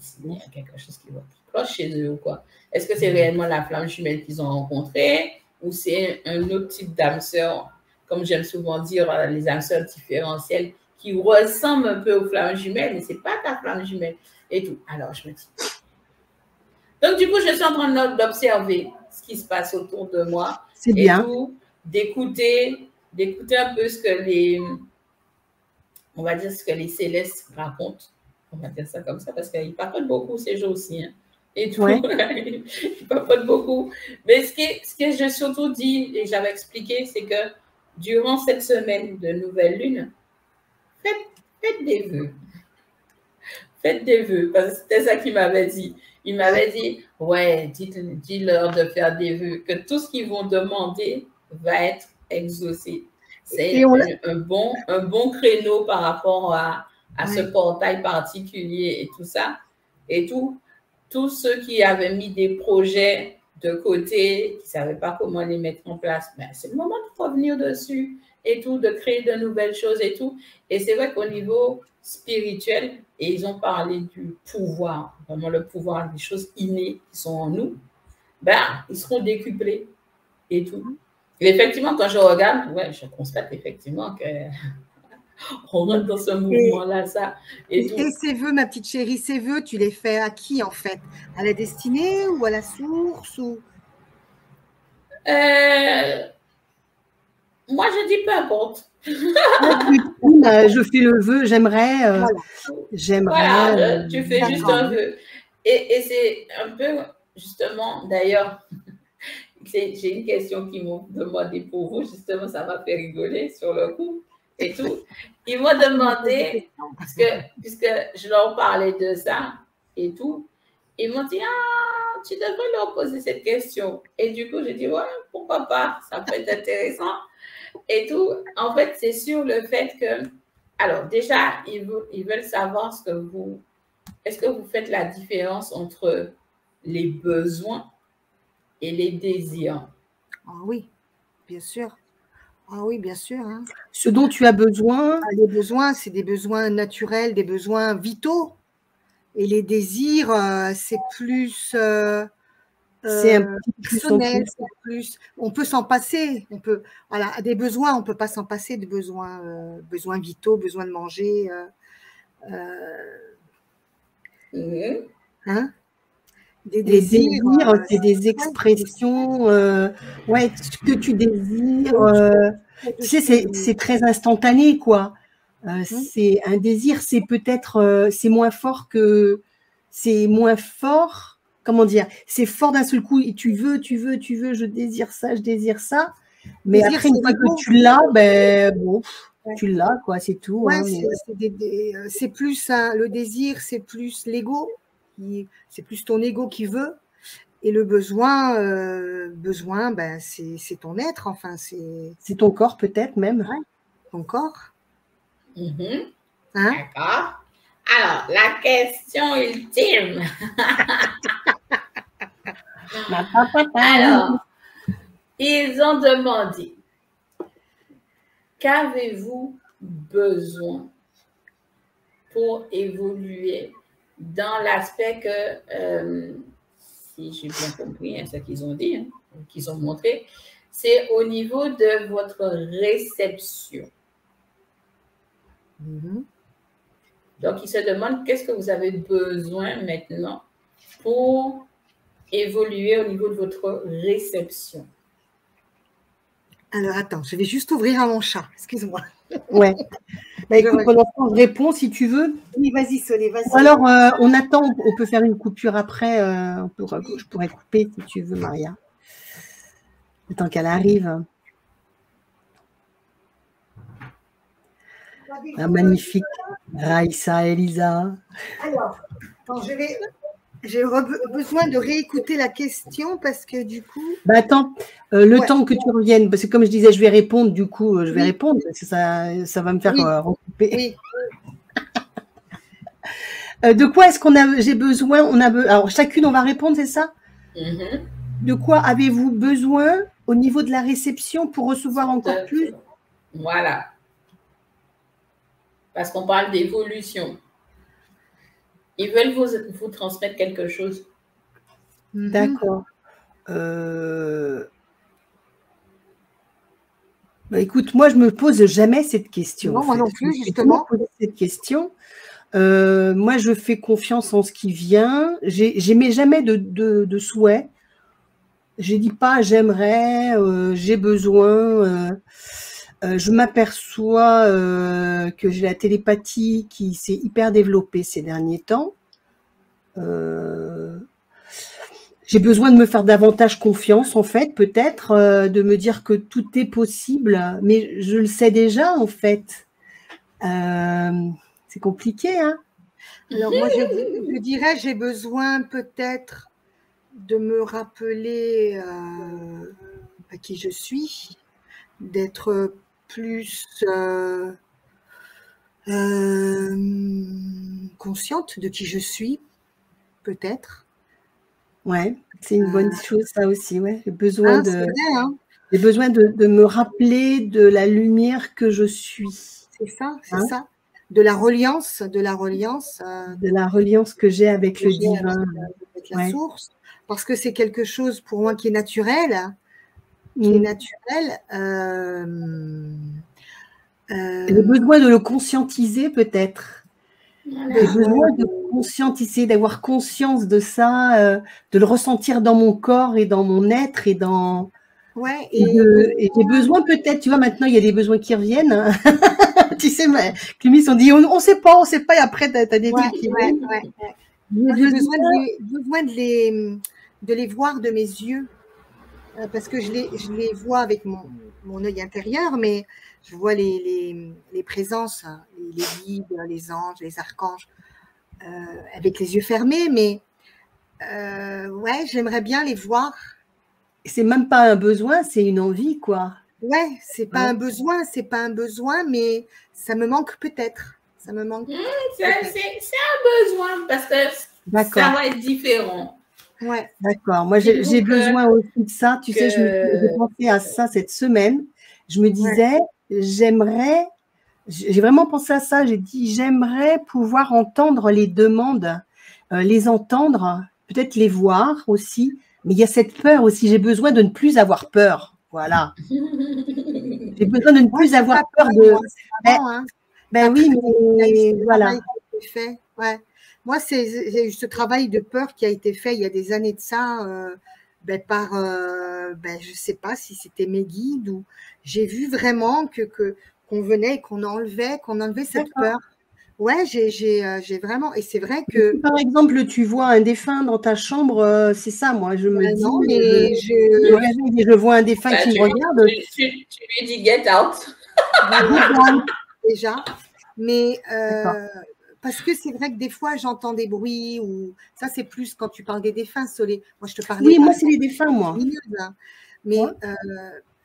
quelque chose qui cloche chez eux ou quoi. Est-ce que c'est réellement la flamme jumelle qu'ils ont rencontrée ou c'est un autre type d'âme sœur, comme j'aime souvent dire, les âmes sœurs différentielles qui ressemblent un peu aux flammes jumelles, mais ce n'est pas ta flamme jumelle et tout. Alors, je me dis. Donc, du coup, je suis en train d'observer ce qui se passe autour de moi et bien. Tout, d'écouter un peu ce que on va dire ce que les célestes racontent. On va dire ça comme ça parce qu'ils papotent beaucoup ces jours-ci. Hein, et tout. Ouais. Ils papotent beaucoup. Mais ce que j'ai surtout dit et j'avais expliqué, c'est que durant cette semaine de nouvelle lune, faites des vœux. Faites des vœux, parce que c'était ça qu'il m'avait dit. Il m'avait dit, ouais, dis-leur de faire des vœux, que tout ce qu'ils vont demander va être exaucé. C'est un bon créneau par rapport à ce portail particulier et tout ça. Et tous ceux qui avaient mis des projets de côté, qui ne savaient pas comment les mettre en place, ben, c'est le moment de revenir dessus et tout, de créer de nouvelles choses et tout. Et c'est vrai qu'au niveau spirituel, et ils ont parlé du pouvoir, vraiment le pouvoir des choses innées qui sont en nous, ben, ils seront décuplés et tout. Et effectivement, quand je regarde, ouais, je constate effectivement que on rentre dans ce mouvement-là, ça. Et ces vœux, ma petite chérie, ces vœux, tu les fais à qui en fait? À la destinée ou à la source ou... Moi, je dis peu importe. Je fais le vœu, j'aimerais. Voilà, tu fais juste un vœu. Et c'est un peu, justement, d'ailleurs, j'ai une question qu'ils m'ont demandé pour vous, justement, ça m'a fait rigoler sur le coup et tout. Ils m'ont demandé, puisque je leur parlais de ça et tout, ils m'ont dit, ah, tu devrais leur poser cette question. Et du coup, j'ai dit, ouais, pourquoi pas, ça peut être intéressant. Et tout, en fait, c'est sur le fait que, alors déjà, ils veulent savoir est-ce que vous faites la différence entre les besoins et les désirs? Ah oui, bien sûr. Ah oui, bien sûr. Hein. Ce dont tu as besoin. Les besoins, c'est des besoins naturels, des besoins vitaux. Et les désirs, c'est plus... c'est un petit personnel, c'est plus. On peut s'en passer. Voilà, des besoins, on ne peut pas s'en passer de besoins, besoins vitaux, besoin de manger. Hein? Des désirs, c'est des expressions. Ouais, ce que tu désires. Tu sais, c'est très instantané, quoi. C'est un désir, c'est peut-être, c'est moins fort que, c'est moins fort. Comment dire? C'est fort d'un seul coup. Et tu veux, je désire ça, Mais désir, après, une fois que tu l'as, ben bon, tu l'as, quoi. C'est tout. Ouais, hein, c'est plus le désir, c'est plus l'ego. C'est plus ton ego qui veut. Et le besoin, ben, c'est ton être, enfin, c'est ton corps peut-être même. Ouais, ton corps. Hein? D'accord. Alors, la question ultime. Alors, ils ont demandé, qu'avez-vous besoin pour évoluer dans l'aspect que, si j'ai bien compris ce qu'ils ont dit, qu'ils ont montré, c'est au niveau de votre réception. Donc, ils se demandent qu'est-ce que vous avez besoin maintenant pour évoluer au niveau de votre réception. Alors, attends, je vais juste ouvrir à mon chat, excuse-moi. Ouais. Bah, écoute, pendant ce temps, je réponds si tu veux. Oui, vas-y, Solé, vas-y. Alors, on attend, on peut faire une coupure après. Je pourrais couper si tu veux, Maria. Le temps qu'elle arrive. Ah, magnifique. Raïssa, Elisa. Alors, attends, je vais J'ai besoin de réécouter la question parce que du coup… Bah attends, le temps que tu reviennes, parce que comme je disais, je vais répondre, du coup, je vais répondre, parce que ça va me faire recouper. Oui. De quoi est-ce qu'on a, j'ai besoin, alors chacune, on va répondre, c'est ça? De quoi avez-vous besoin au niveau de la réception pour recevoir encore plus? Voilà. Parce qu'on parle d'évolution. Ils veulent vous transmettre quelque chose. D'accord. Bah, écoute, moi, je me pose jamais cette question. Non, moi non plus, justement. Cette question. Moi, je fais confiance en ce qui vient. J'émets jamais de souhait. Je dis pas j'aimerais, j'ai besoin. Je m'aperçois que j'ai la télépathie qui s'est hyper développée ces derniers temps. J'ai besoin de me faire davantage confiance, en fait, peut-être, de me dire que tout est possible, mais je le sais déjà, en fait. C'est compliqué, hein? Alors, moi, je dirais, j'ai besoin peut-être de me rappeler qui je suis, d'être plus consciente de qui je suis, peut-être. Ouais, c'est une bonne chose, ça aussi, ouais. J'ai besoin j'ai besoin de me rappeler de la lumière que je suis. C'est ça, c'est ça. De la reliance, de la reliance que j'ai avec le divin, avec la source, parce que c'est quelque chose pour moi qui est naturel, J'ai besoin de le conscientiser, peut-être. J'ai besoin de conscientiser, d'avoir conscience de ça, de le ressentir dans mon corps et dans mon être et dans… Ouais, et j'ai besoin peut-être, tu vois, maintenant il y a des besoins qui reviennent. Hein. Tu sais, Clémis, on dit, on sait pas, et après, tu as des trucs qui viennent. J'ai besoin de les voir de mes yeux, parce que je les vois avec mon œil intérieur, mais je vois les présences, les guides, les anges, les archanges, avec les yeux fermés, mais ouais, j'aimerais bien les voir. C'est même pas un besoin, c'est une envie, quoi. Ouais, c'est pas un besoin, mais ça me manque peut-être. Ça me manque. C'est un besoin parce que ça va être différent. Ouais. D'accord. Moi, j'ai besoin aussi de ça. Tu sais, j'ai pensé à ça cette semaine. Je me disais, j'aimerais, j'ai vraiment pensé à ça. J'ai dit, j'aimerais pouvoir entendre les demandes, les entendre, peut-être les voir aussi. Mais il y a cette peur aussi. J'ai besoin de ne plus avoir peur. Voilà. J'ai besoin de ne plus avoir peur de… Ben oui, mais voilà. Ouais. Moi, c'est ce travail de peur qui a été fait il y a des années de ça par, je ne sais pas si c'était mes guides ou j'ai vu vraiment qu'on venait et qu'on enlevait cette peur. Ouais, j'ai vraiment, et c'est vrai que… Si par exemple, tu vois un défunt dans ta chambre, c'est ça, moi, je me dis… Non, mais je vois un défunt qui me regarde. Tu lui dis « get out ». Déjà, mais… parce que c'est vrai que des fois, j'entends des bruits, ou ça, c'est plus quand tu parles des défunts, Solé. Moi, je te parlais… Oui, moi, c'est les défunts, moi. Mais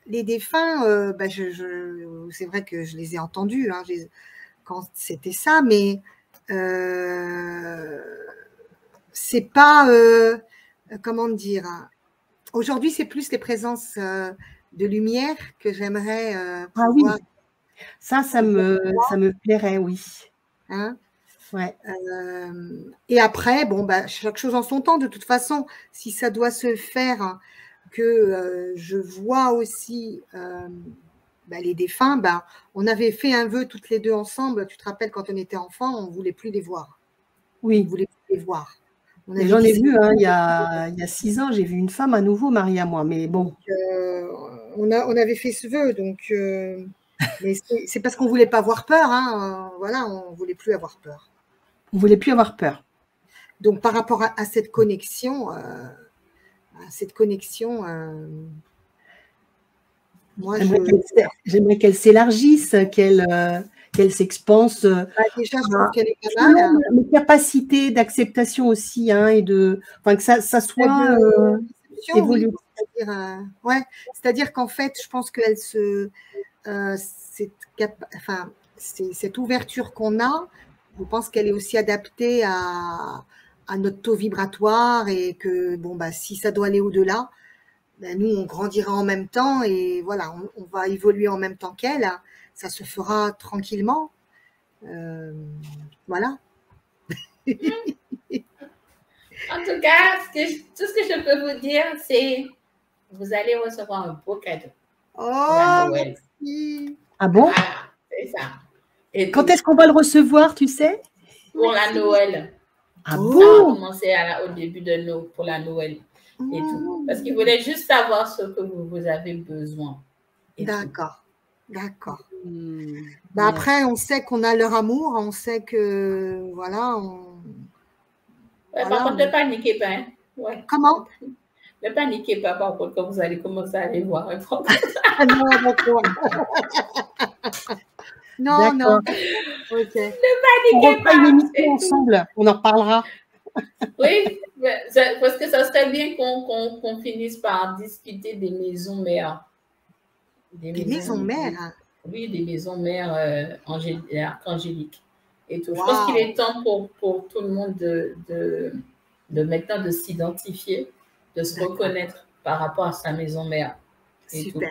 les défunts, c'est vrai que je les ai entendus quand c'était ça, mais c'est pas… comment dire… Aujourd'hui, c'est plus les présences de lumière que j'aimerais pouvoir… Ah oui, ça me plairait, oui. Hein? Ouais. Et après, chaque chose en son temps. De toute façon, si ça doit se faire, que je vois aussi les défunts, on avait fait un vœu toutes les deux ensemble. Tu te rappelles, quand on était enfant, on ne voulait plus les voir. Oui. On ne voulait plus les voir. J'en ai vu, il y a 6 ans, j'ai vu une femme à nouveau mariée à moi, mais bon. On avait fait ce vœu, donc… mais c'est parce qu'on ne voulait pas avoir peur. Voilà, on ne voulait plus avoir peur. On ne voulait plus avoir peur. Donc, par rapport à cette connexion, moi, j'aimerais qu'elle s'élargisse, qu'elle s'expanse. Déjà, je trouve qu'elle est pas mal. Hein. Mes capacités d'acceptation aussi, hein, et que ça soit évolué. Oui, c'est-à-dire qu'en fait, je pense qu'elle cette ouverture qu'on a, je pense qu'elle est aussi adaptée à notre taux vibratoire et que bon bah si ça doit aller au-delà, ben, nous on grandira en même temps et voilà, on va évoluer en même temps qu'elle. Ça se fera tranquillement. Voilà. En tout cas, tout ce que je peux vous dire, c'est vous allez recevoir un beau cadeau. Oh, merci. Ah bon? Voilà, c'est ça. Et quand est-ce qu'on va le recevoir, tu sais? Pour la Noël. Ah bon? bon? Ça va commencer au début de Noël, pour la Noël et tout. Parce qu'il voulait juste savoir ce que vous avez besoin. D'accord. D'accord. Bah après, on sait qu'on a leur amour, on sait que voilà. Ouais, par contre, ne paniquez pas. Hein. Ouais. Comment? Ne paniquez pas, par contre, quand vous allez commencer à les voir. Non, non. Ok. Ne paniquez pas. Une émission ensemble, on en reparlera. Oui, parce que ça serait bien qu'on finisse par discuter des maisons mères. Des maisons mères? Oui, des maisons mères angéliques. Et tout. Wow. Je pense qu'il est temps pour tout le monde de maintenant de s'identifier, de se reconnaître par rapport à sa maison mère. Super,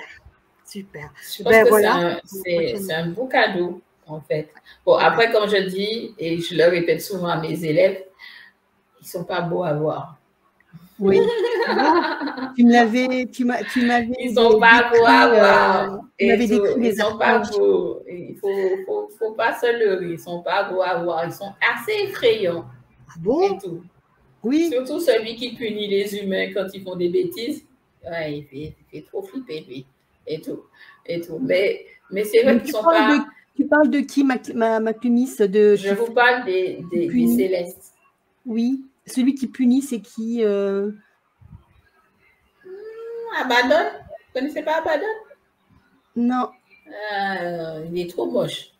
super. Je pense que voilà. C'est un beau cadeau, en fait. Bon, après, comme je dis, et je le répète souvent à mes élèves, ils ne sont pas beaux à voir. Oui. tu m'avais. Ils ne sont pas beaux à voir. Ils ne sont pas beaux. Il ne faut pas se leurrer. Ils ne sont pas beaux à voir. Ils sont assez effrayants. Ah bon? Et tout. Oui. Surtout celui qui punit les humains quand ils font des bêtises. Ouais, il fait trop flipper, lui. Et tout. Mais c'est vrai qu'ils ne sont pas. Tu parles de qui, Maclumis? Je vous parle des célestes. Oui. Celui qui punit, c'est qui? Abaddon. Vous ne connaissez pas Abaddon? Non. Il est trop moche.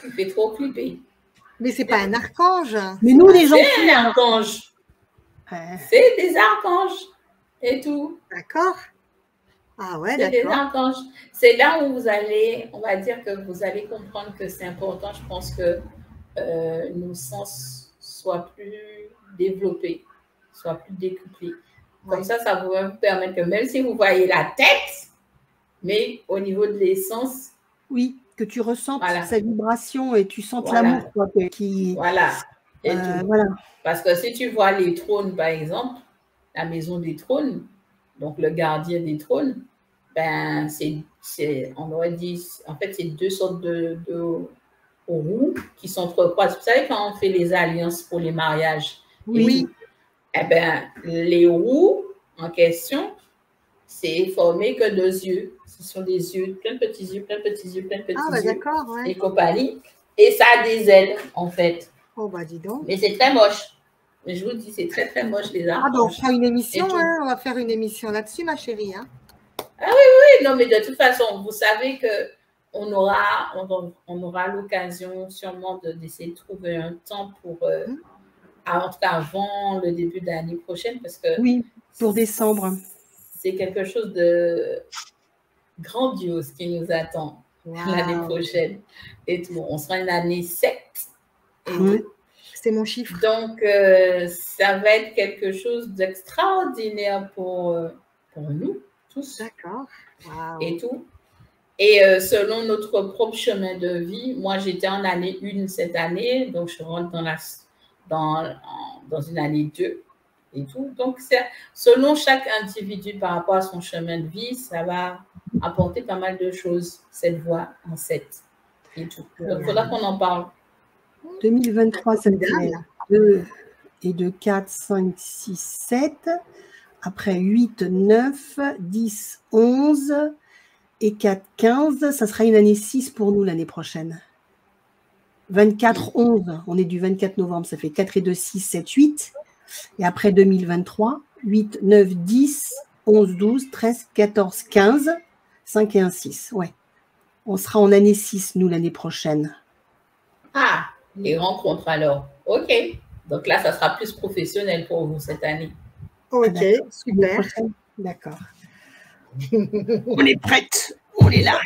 Il fait trop flipper. Mais c'est pas un archange. Mais nous, les gens. C'est un archange. C'est des archanges. Et tout. D'accord. Ah ouais, d'accord. C'est des archanges. C'est là où vous allez, on va dire que vous allez comprendre que c'est important. Je pense que nos sens soient plus développés, soient plus décuplés. Comme ça va vous permettre que même si vous voyez la tête, mais au niveau de l'essence. Oui, que tu ressentes sa vibration et tu sentes l'amour. Voilà. Voilà. Parce que si tu vois les trônes, par exemple, la maison des trônes, donc le gardien des trônes, ben on aurait dit, en fait, c'est deux sortes de roues qui s'entrecroisent. Vous savez, quand on fait les alliances pour les mariages, oui. Eh bien, les roues en question, c'est formé que 2 yeux. Ce sont des yeux, plein de petits yeux, plein de petits yeux, plein de petits yeux. D'accord, ouais. Et compagnie. Et ça a des ailes, en fait. Oh, bah dis donc. Mais c'est très moche. Mais je vous dis, c'est très, très moche, les archanges. Ah, donc on fera une émission, hein. On va faire une émission là-dessus, ma chérie. Hein. Ah oui, non, mais de toute façon, vous savez que on aura l'occasion sûrement d'essayer de trouver un temps pour... en tout cas avant le début de l'année prochaine, parce que oui, pour décembre. C'est quelque chose de grandiose qui nous attend l'année prochaine. Et tout. On sera une année 7. C'est mon chiffre. Donc, ça va être quelque chose d'extraordinaire pour nous tous. D'accord. Wow. Et tout. Et selon notre propre chemin de vie, moi, j'étais en année 1 cette année, donc je rentre dans une année 2 et tout. Donc, selon chaque individu par rapport à son chemin de vie, ça va apporter pas mal de choses, cette voie en 7 et tout. Donc, il faudra qu'on en parle. 2023, ça me fait 2 et 2, 4, 5, 6, 7. Après 8, 9, 10, 11 et 4, 15. Ça sera une année 6 pour nous l'année prochaine. 24, 11, on est du 24 novembre, ça fait 4 et 2, 6, 7, 8. Et après 2023, 8, 9, 10, 11, 12, 13, 14, 15, 5 et 1, 6. Ouais. On sera en année 6, nous, l'année prochaine. Ah, les rencontres alors. OK. Donc là, ça sera plus professionnel pour vous cette année. Ok, super. D'accord. On est prête. On est là.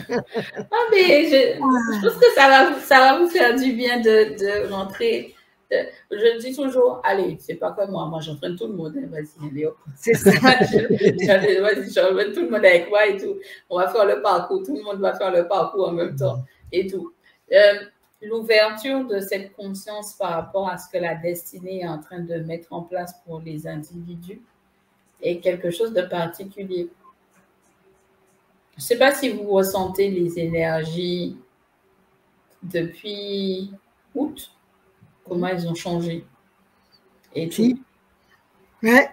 Ah, mais je pense que ça va vous faire du bien de rentrer. Je dis toujours, allez, c'est pas comme moi j'entraîne tout le monde. Hein, vas-y, allez, hop. C'est ça. Vas-y, j'entraîne tout le monde avec moi et tout. On va faire le parcours, tout le monde va faire le parcours en même temps et tout. L'ouverture de cette conscience par rapport à ce que la destinée est en train de mettre en place pour les individus est quelque chose de particulier. Je ne sais pas si vous ressentez les énergies depuis août, comment elles ont changé et tout. Ouais.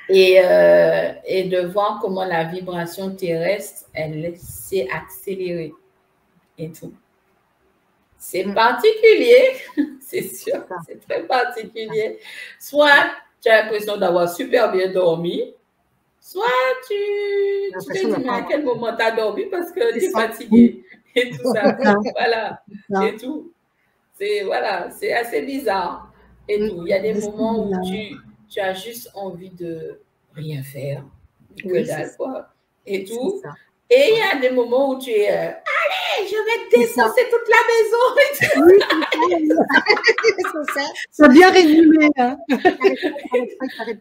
Et de voir comment la vibration terrestre, elle s'est accélérée et tout. C'est particulier, c'est sûr, c'est très particulier. Soit tu as l'impression d'avoir super bien dormi, soit tu te dis, mais à quel moment tu as dormi parce que tu es fatigué et tout ça. Voilà, et tout. C'est assez bizarre et tout. Il y a des moments où tu as juste envie de rien faire, que dalle, quoi, et tout. Et il y a des moments où tu es, allez, je vais défoncer toute la maison. C'est bien résumé. Hein.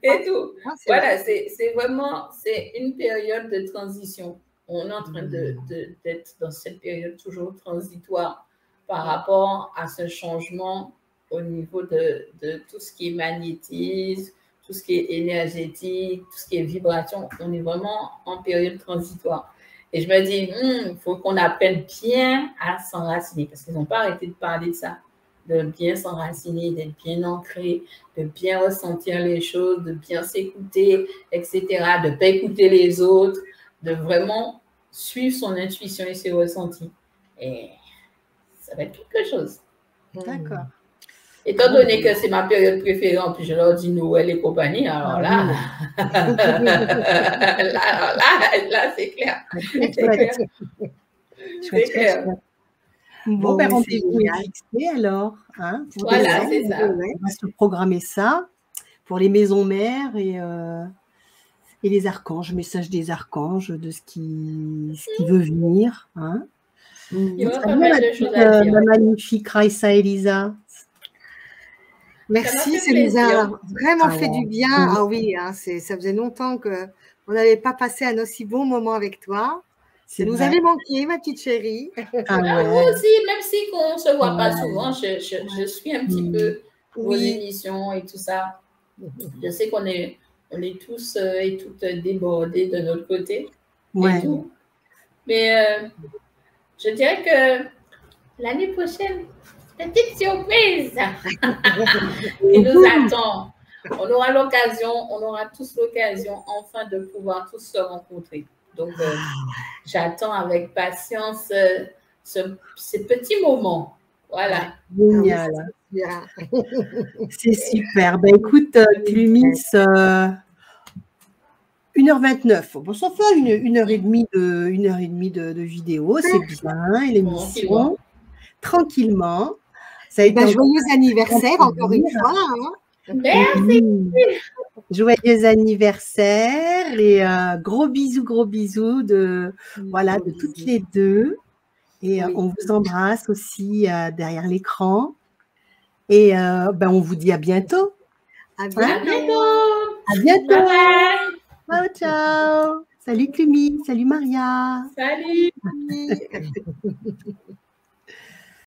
Et tout. Voilà, c'est vraiment, c'est une période de transition. On est en train d'être dans cette période toujours transitoire par rapport à ce changement au niveau de tout ce qui est magnétisme, tout ce qui est énergétique, tout ce qui est vibration. On est vraiment en période transitoire. Et je me dis, il faut qu'on apprenne bien à s'enraciner parce qu'ils n'ont pas arrêté de parler de ça, de bien s'enraciner, d'être bien ancré, de bien ressentir les choses, de bien s'écouter, etc., de ne pas écouter les autres, de vraiment suivre son intuition et ses ressentis. Et ça va être quelque chose. D'accord. Étant donné que c'est ma période préférée, en plus je leur dis Noël et compagnie, alors là, là c'est clair. C'est clair. Bon, ben rendez-vous est fixé alors. Hein, voilà, c'est ça. On va se programmer ça pour les maisons mères et les archanges, message des archanges, de ce qui veut venir. Hein. Il y aura pas mal de choses à dire. La magnifique Raissa Elisa. Merci, ça nous a vraiment fait du bien. Ah oui, hein, ça faisait longtemps qu'on n'avait pas passé un aussi bon moment avec toi. Ça nous avait manqué, ma petite chérie. Moi aussi, même si on ne se voit pas souvent, je suis un petit peu vos émissions et tout ça. Je sais qu'on est tous et toutes débordés de notre côté. Et tout. Mais je dirais que l'année prochaine, petite surprise qui nous attend. On aura tous l'occasion enfin de pouvoir tous se rencontrer. Donc, j'attends avec patience ces petits moments. Voilà. Génial. C'est super. Ben, écoute, Clumis, 1h29. Bon, ça fait une heure et demie de vidéo. C'est bien. Et l'émission, tranquillement. Ça a été joyeux anniversaire, encore une fois. Hein. Merci. Joyeux anniversaire et gros bisous de toutes les deux. Et on vous embrasse aussi derrière l'écran. Et on vous dit à bientôt. À bientôt. À bientôt. Bye bye. Ciao, ciao. Salut Clumy. Salut Maria. Salut.